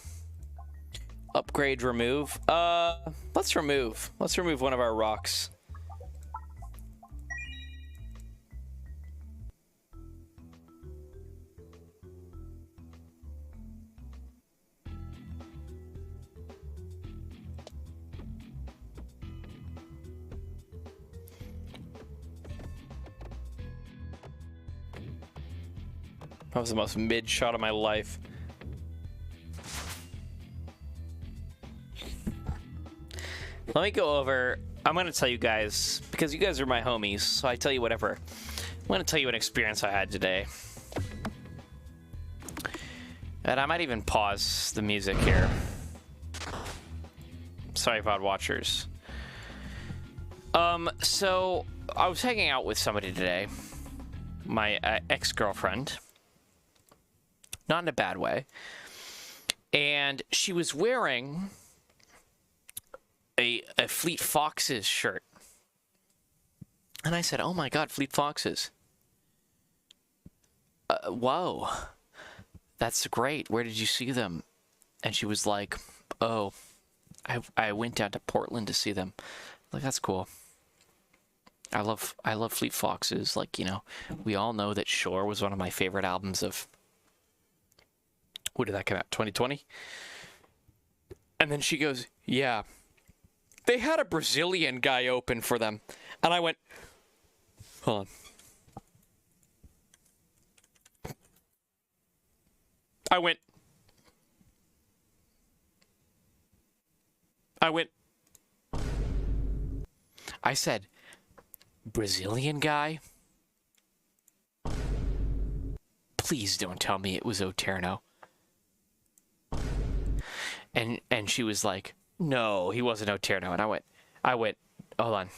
Upgrade, remove. Let's remove. Let's remove one of our rocks. That was the most mid shot of my life. Let me go over. I'm going to tell you guys, because you guys are my homies, so I tell you whatever. I'm going to tell you an experience I had today. And I might even pause the music here. Sorry, VOD watchers. So I was hanging out with somebody today. My ex-girlfriend. Not in a bad way. And she was wearing a Fleet Foxes shirt. And I said, oh my God, Fleet Foxes. Whoa. That's great. Where did you see them? And she was like, oh, I went down to Portland to see them. Like, that's cool. I love Fleet Foxes. Like, you know, we all know that Shore was one of my favorite albums of... When did that come out? 2020? And then she goes, yeah. They had a Brazilian guy open for them. And I went, hold on. I said, Brazilian guy? Please don't tell me it was Oterno. And she was like, no, he wasn't Oterno. And I went, hold on.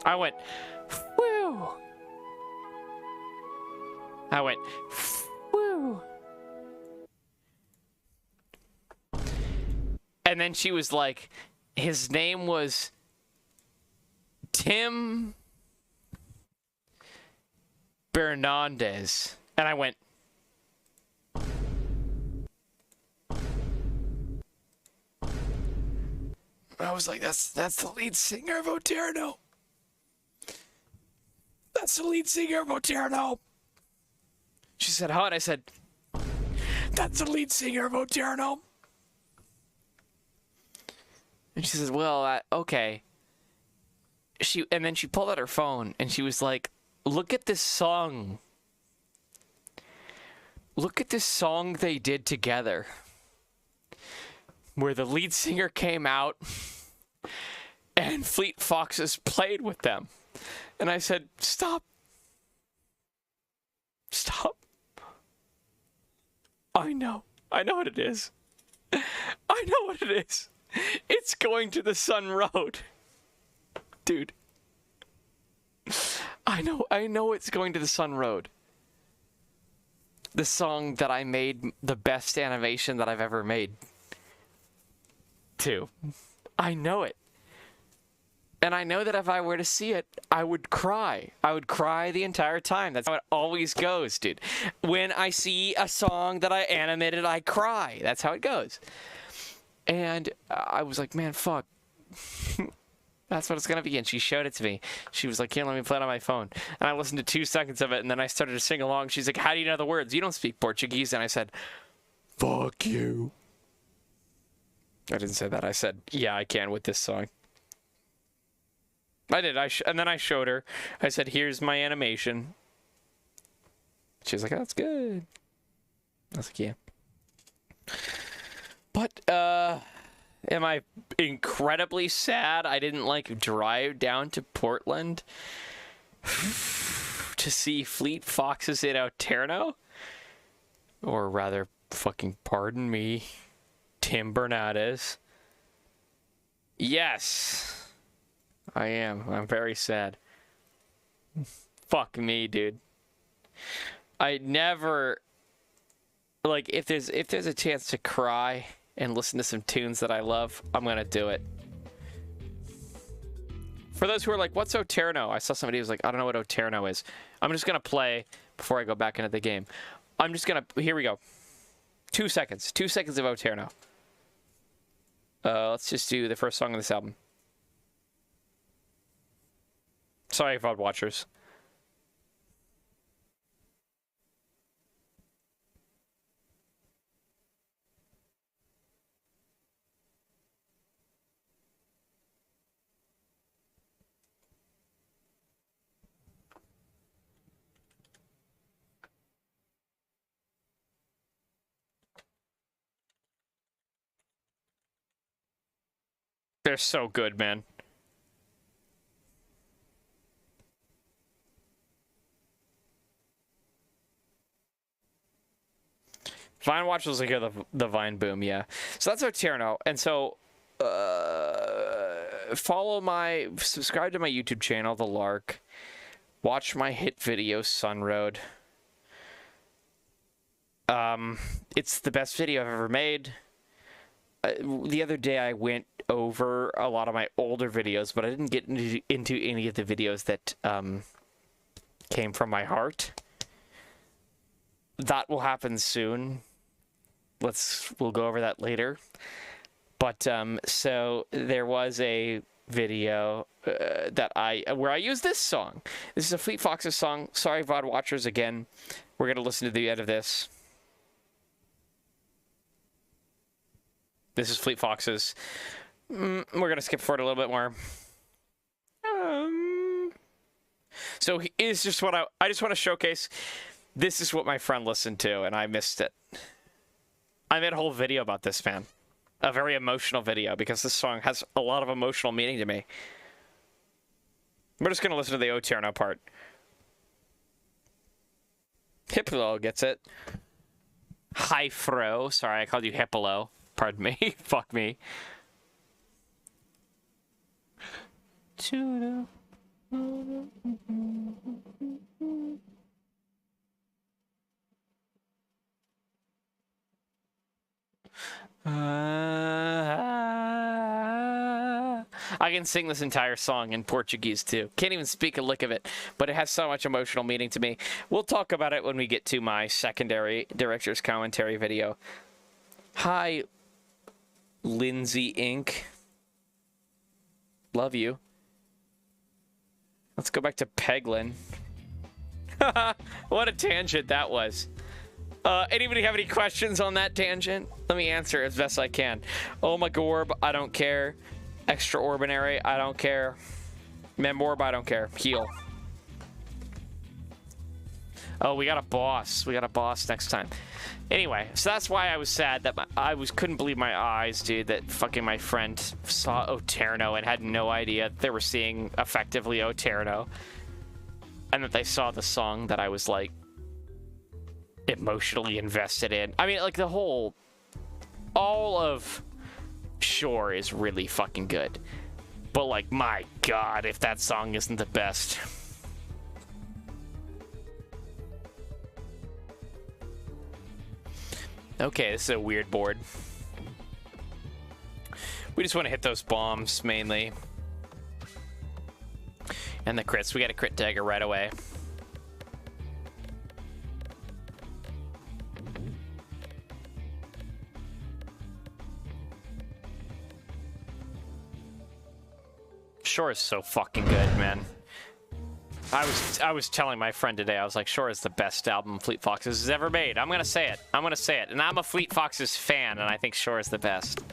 I went, woo. I went, woo. And then she was like, his name was Tim Bernandez. And I went, I was like, that's the lead singer of Oterno. That's the lead singer of Oterno. She said, how? And I said, that's the lead singer of Oterno. And she says, well, okay. And then she pulled out her phone and she was like, look at this song. Look at this song they did together. Where the lead singer came out and Fleet Foxes played with them. And I said, stop. Stop. I know what it is. I know what it is. It's Going to the Sun Road. Dude. I know it's Going to the Sun Road. The song that I made the best animation that I've ever made. To. I know it. And I know that if I were to see it, I would cry. I would cry the entire time. That's how it always goes, dude. When I see a song that I animated, I cry. That's how it goes. And I was like, man, fuck. That's what it's going to be. And she showed it to me. She was like, here, let me play it on my phone. And I listened to 2 seconds of it, and then I started to sing along. She's like, how do you know the words? You don't speak Portuguese. And I said, fuck you. I didn't say that. I said, yeah, I can with this song. I did. And then I showed her. I said, here's my animation. She was like, oh, that's good. I was like, yeah. But, am I incredibly sad I didn't, like, drive down to Portland to see Fleet Foxes in Oterno? Or rather, fucking pardon me, Tim Bernardes. Yes. I am. I'm very sad. Fuck me, dude. I never... Like, if there's a chance to cry and listen to some tunes that I love, I'm gonna do it. For those who are like, what's Oterno? I saw somebody who was like, I don't know what Oterno is. I'm just gonna play before I go back into the game. I'm just gonna... Here we go. 2 seconds. 2 seconds of Oterno. Let's just do the first song of this album. Sorry, VOD watchers. They're so good, man. Vine Watch was like the Vine boom, yeah. So that's Oterno, and so subscribe to my YouTube channel, The Lark. Watch my hit video, Sunroad. It's the best video I've ever made. The other day I went over a lot of my older videos, but I didn't get into any of the videos that came from my heart. That will happen soon. We'll go over that later. But so there was a video where I used this song. This is a Fleet Foxes song. Sorry, VOD watchers, again. We're gonna listen to the end of this. This is Fleet Foxes. We're gonna skip forward a little bit more. So it's just what I just want to showcase. This is what my friend listened to, and I missed it. I made a whole video about this, man. A very emotional video, because this song has a lot of emotional meaning to me. We're just going to listen to the Oterno part. Hippolo gets it. Hi, Fro. Sorry, I called you Hippolo. Pardon me. Fuck me. I can sing this entire song in Portuguese too. Can't even speak a lick of it, but it has so much emotional meaning to me. We'll talk about it when we get to my secondary director's commentary video. Hi, Lindsay Inc. Love you. Let's go back to Peglin. What a tangent that was. Anybody have any questions on that tangent? Let me answer as best I can. Oh my Gorb, I don't care. Extraordinary, I don't care. Memorb, I don't care. Heal. Oh, we got a boss. We got a boss next time. Anyway, so that's why I was sad that couldn't believe my eyes, dude, that fucking my friend saw Oterno and had no idea they were seeing effectively Oterno. And that they saw the song that I was like emotionally invested in. I mean, like all of Shore is really fucking good. But like, my God, if that song isn't the best. Okay, this is a weird board. We just want to hit those bombs, mainly. And the crits. We got a crit dagger right away. Shore is so fucking good, man. I was telling my friend today, I was like, Shore is the best album Fleet Foxes has ever made. I'm gonna say it. I'm gonna say it. And I'm a Fleet Foxes fan, and I think Shore is the best.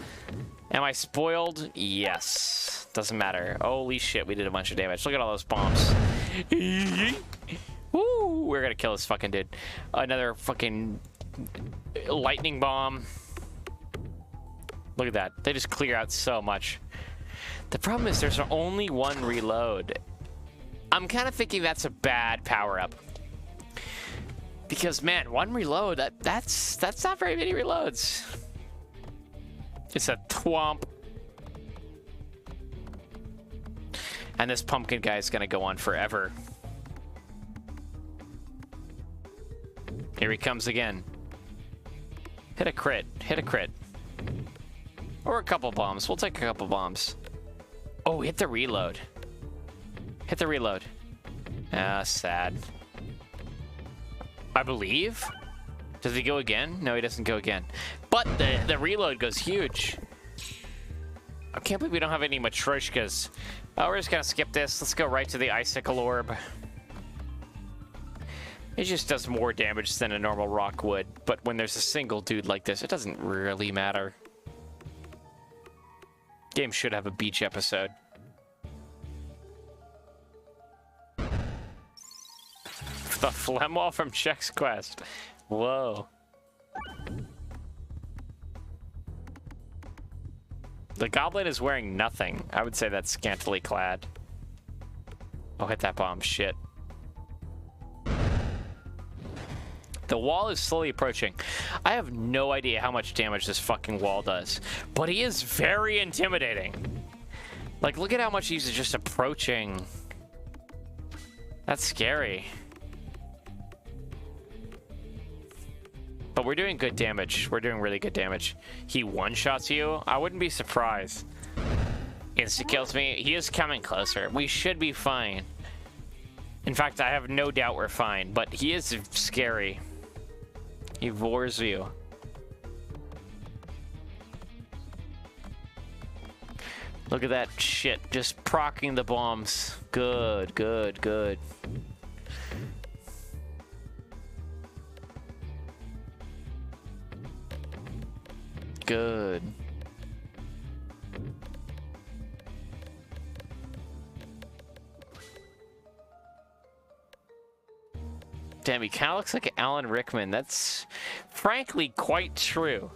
Am I spoiled? Yes. Doesn't matter. Holy shit, we did a bunch of damage. Look at all those bombs. Woo! We're gonna kill this fucking dude. Another fucking lightning bomb. Look at that. They just clear out so much. The problem is there's only one reload. I'm kind of thinking that's a bad power-up. Because, man, one reload, that's not very many reloads. It's a twomp. And this pumpkin guy is going to go on forever. Here he comes again. Hit a crit. Hit a crit. Or a couple bombs. We'll take a couple bombs. Oh, hit the reload. Hit the reload. Ah, sad. I believe? Does he go again? No, he doesn't go again. But the reload goes huge. I can't believe we don't have any Matryoshkas. Oh, we're just gonna skip this. Let's go right to the Icicle Orb. It just does more damage than a normal rock would. But when there's a single dude like this, it doesn't really matter. Game should have a beach episode. The phlegm wall from Chex Quest. Whoa. The goblin is wearing nothing. I would say that's scantily clad. Oh, hit that bomb. Shit. The wall is slowly approaching. I have no idea how much damage this fucking wall does, but he is very intimidating. Like, look at how much he's just approaching. That's scary. But we're doing good damage. We're doing really good damage. He one-shots you? I wouldn't be surprised. Insta-kills me. He is coming closer. We should be fine. In fact, I have no doubt we're fine, but he is scary. He roars you. Look at that shit. Just proccing the bombs. Good, good, good. Good. Damn, he kind of looks like Alan Rickman. That's frankly quite true.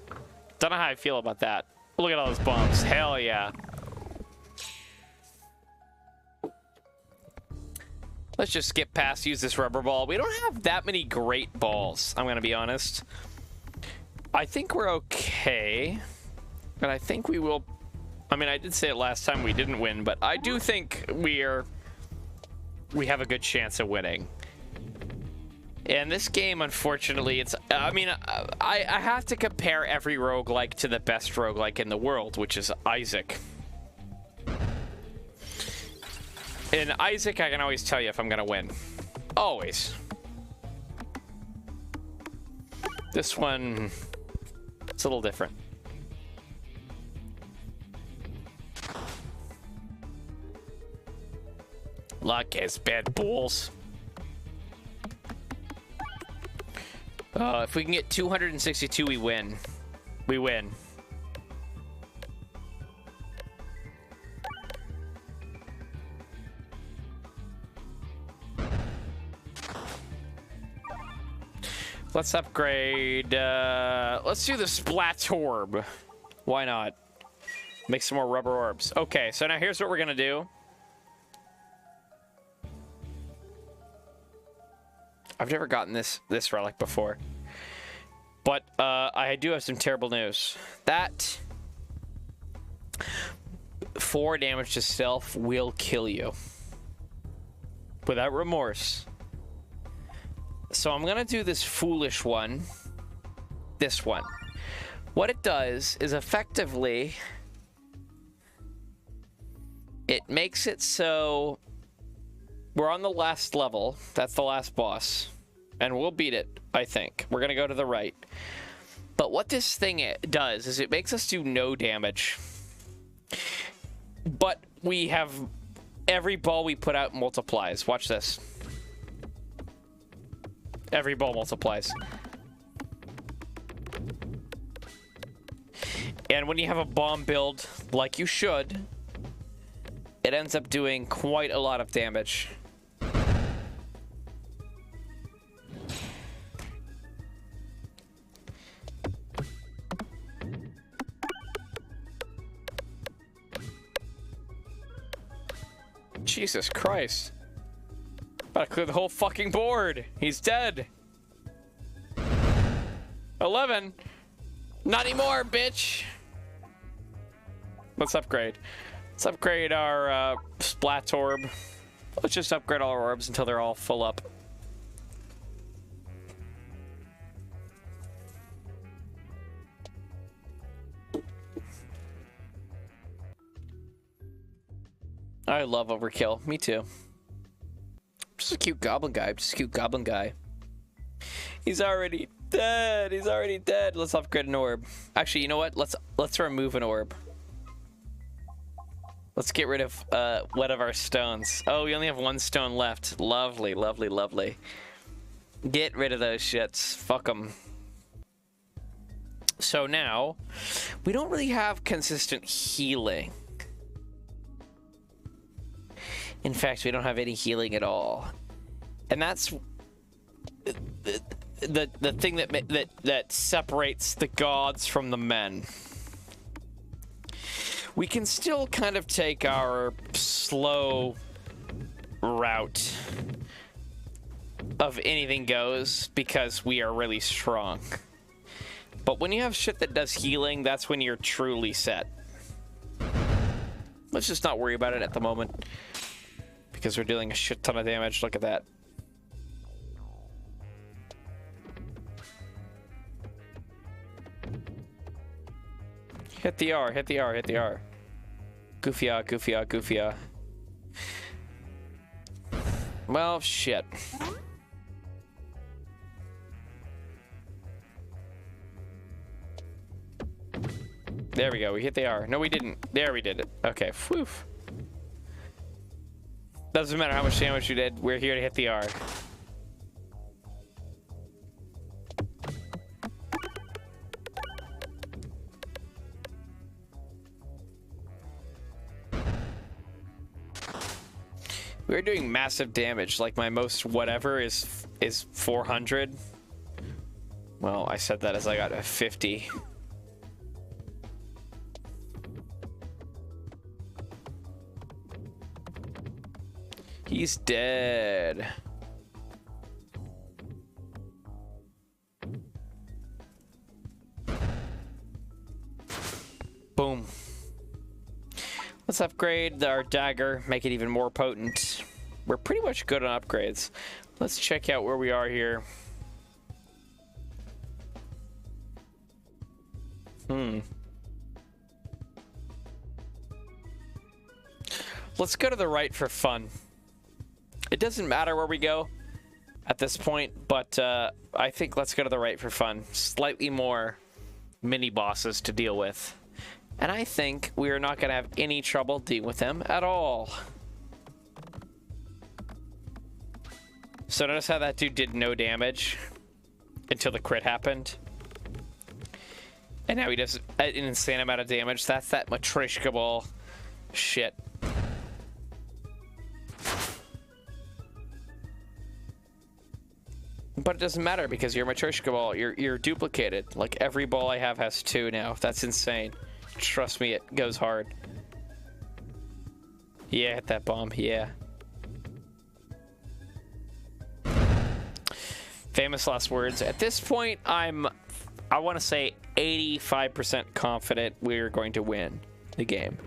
Don't know how I feel about that. Look at all those bombs. Hell yeah. Let's just skip past, use this rubber ball. We don't have that many great balls, I'm gonna be honest. I think we're okay. And I think we will... I mean, I did say it last time we didn't win, but I do think we have a good chance of winning. And this game, unfortunately, it's... I mean, I have to compare every roguelike to the best roguelike in the world, which is Isaac. In Isaac, I can always tell you if I'm gonna win. Always. This one... it's a little different. Luck has bad balls. If we can get 262, we win. We win. Let's upgrade. Let's do the Splat Orb. Why not? Make some more rubber orbs. Okay, so now here's what we're gonna do. I've never gotten this relic before, but I do have some terrible news. That 4 damage to self will kill you without remorse. So I'm gonna do this foolish one. This one. What it does is effectively it makes it so we're on the last level. That's the last boss. And we'll beat it, I think. We're gonna go to the right. But what this thing does is it makes us do no damage. But we have... every ball we put out multiplies. Watch this. Every ball multiplies. And when you have a bomb build, like you should, it ends up doing quite a lot of damage. Jesus Christ. About to clear the whole fucking board. He's dead. 11. Not anymore, bitch. Let's upgrade. Let's upgrade our Splat Orb. Let's just upgrade all our orbs until they're all full up. I love overkill. Me too. Just a cute goblin guy. Just a cute goblin guy. He's already dead. He's already dead. Let's upgrade an orb. Actually, you know what? Let's remove an orb. Let's get rid of one of our stones. Oh, we only have 1 stone left. Lovely, lovely, lovely. Get rid of those shits. Fuck them. So now, we don't really have consistent healing. In fact, we don't have any healing at all. And that's the thing that separates the gods from the men. We can still kind of take our slow route of anything goes because we are really strong. But when you have shit that does healing, that's when you're truly set. Let's just not worry about it at the moment because we're dealing a shit ton of damage. Look at that. Hit the R, hit the R, hit the R. Goofy-ah, goofy-ah, goofy-ah. Well, shit. There we go, we hit the R. No, we didn't. There, we did it. Okay, whew. Doesn't matter how much damage you did, we're here to hit the R. We're doing massive damage. Like my most whatever is 400. Well, I said that as I got a 50. He's dead. Boom. Let's upgrade our dagger, make it even more potent. We're pretty much good on upgrades. Let's check out where we are here. Let's go to the right for fun. It doesn't matter where we go at this point, but I think let's go to the right for fun. Slightly more mini bosses to deal with. And I think we are not going to have any trouble dealing with them at all. So notice how that dude did no damage until the crit happened. And now he does an insane amount of damage. That's that Matryoshka ball shit. But it doesn't matter because you're Matryoshka ball. You're duplicated. Like every ball I have has 2 now. That's insane. Trust me, it goes hard. Yeah, hit that bomb. Yeah. Famous last words. At this point, I want to say 85% confident we're going to win the game.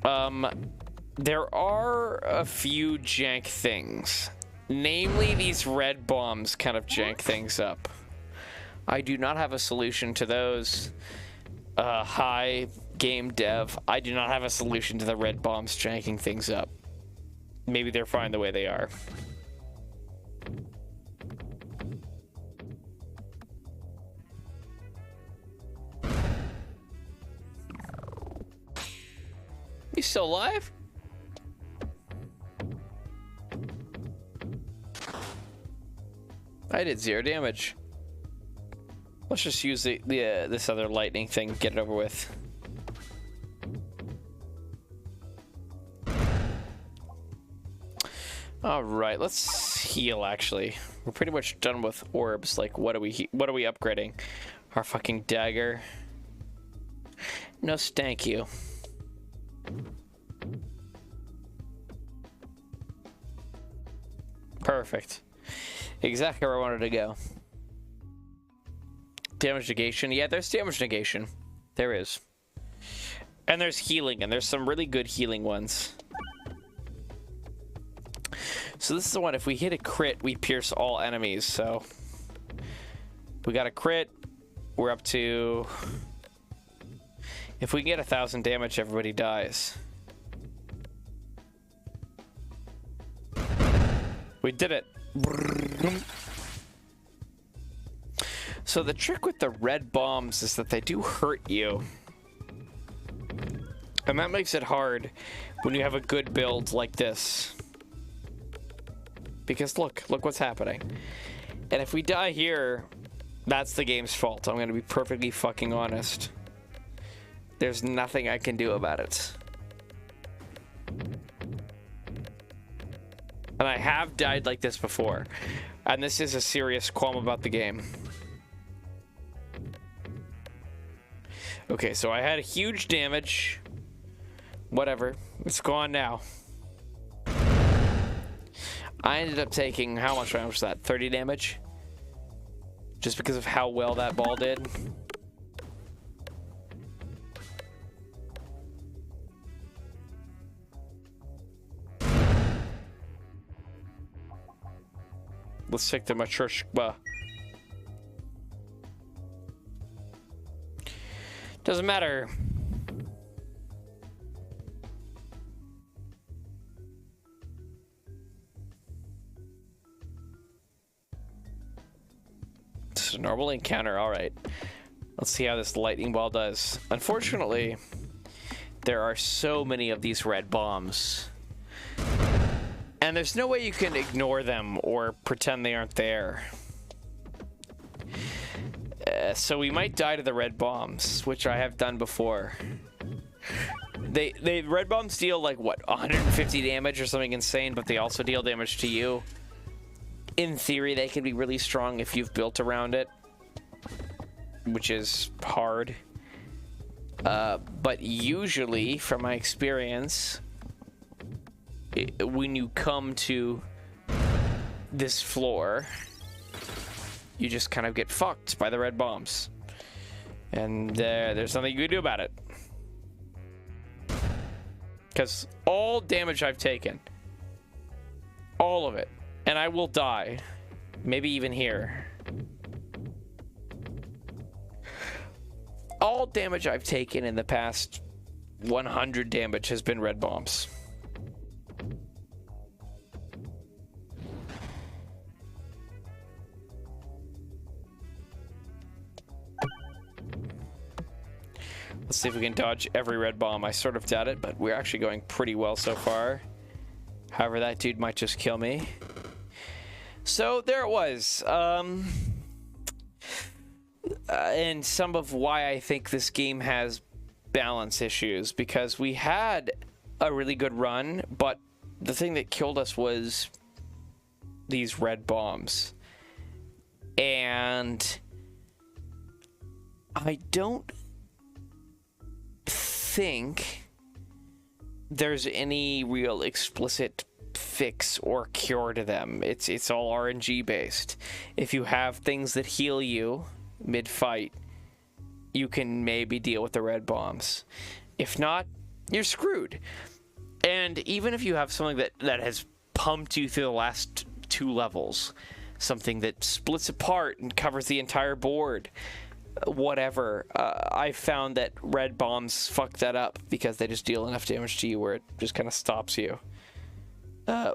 There are a few jank things. Namely, these red bombs kind of jank things up. I do not have a solution to those. Hi, game dev. I do not have a solution to the red bombs janking things up. Maybe they're fine the way they are. You still alive? I did 0 damage. Let's just use this other lightning thing, get it over with. All right, let's heal. Actually, we're pretty much done with orbs. Like, what are we upgrading? Our fucking dagger. No, thank you. Perfect. Exactly where I wanted to go. Damage negation. Yeah, there's damage negation. There is. And there's healing, and there's some really good healing ones. So this is the one, if we hit a crit, we pierce all enemies, so... We got a crit. We're up to... If we can get 1,000 damage, everybody dies. We did it. So the trick with the red bombs is that they do hurt you. And that makes it hard when you have a good build like this. Because look what's happening. And if we die here, that's the game's fault. I'm gonna be perfectly fucking honest. There's nothing I can do about it. And I have died like this before. And this is a serious qualm about the game. Okay, so I had huge damage. Whatever. It's gone now. I ended up taking, how much damage was that? 30 damage? Just because of how well that ball did. Let's take the Matryoshka. Doesn't matter. It's a normal encounter, alright. Let's see how this lightning ball does. Unfortunately, there are so many of these red bombs. And there's no way you can ignore them or pretend they aren't there. So we might die to the red bombs, which I have done before. They red bombs deal like what, 150 damage or something insane, but they also deal damage to you. In theory, they can be really strong if you've built around it, which is hard. But usually, from my experience, when you come to this floor, you just kind of get fucked by the red bombs. And there's nothing you can do about it. Because all damage I've taken, all of it, and I will die, maybe even here. All damage I've taken in the past 100 damage has been red bombs. Let's see if we can dodge every red bomb. I sort of doubt it, but we're actually going pretty well so far. However, that dude might just kill me. So there it was. And some of why I think this game has balance issues, because we had a really good run, but the thing that killed us was these red bombs. And I don't think there's any real explicit fix or cure to them. It's all RNG based. If you have things that heal you mid-fight, you can maybe deal with the red bombs. If not, you're screwed. And even if you have something that has pumped you through the last 2 levels, something that splits apart and covers the entire board, whatever, I found that red bombs fuck that up because they just deal enough damage to you where it just kind of stops you.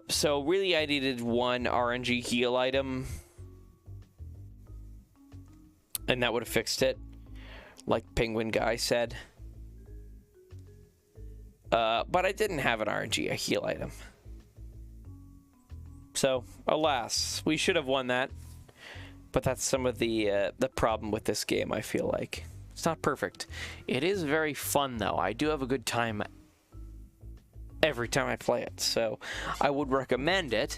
So really I needed one RNG heal item, and that would have fixed it, like Penguin Guy said. But I didn't have an RNG, a heal item. So, alas, we should have won that. But that's some of the problem with this game, I feel like. It's not perfect. It is very fun, though. I do have a good time every time I play it, so I would recommend it.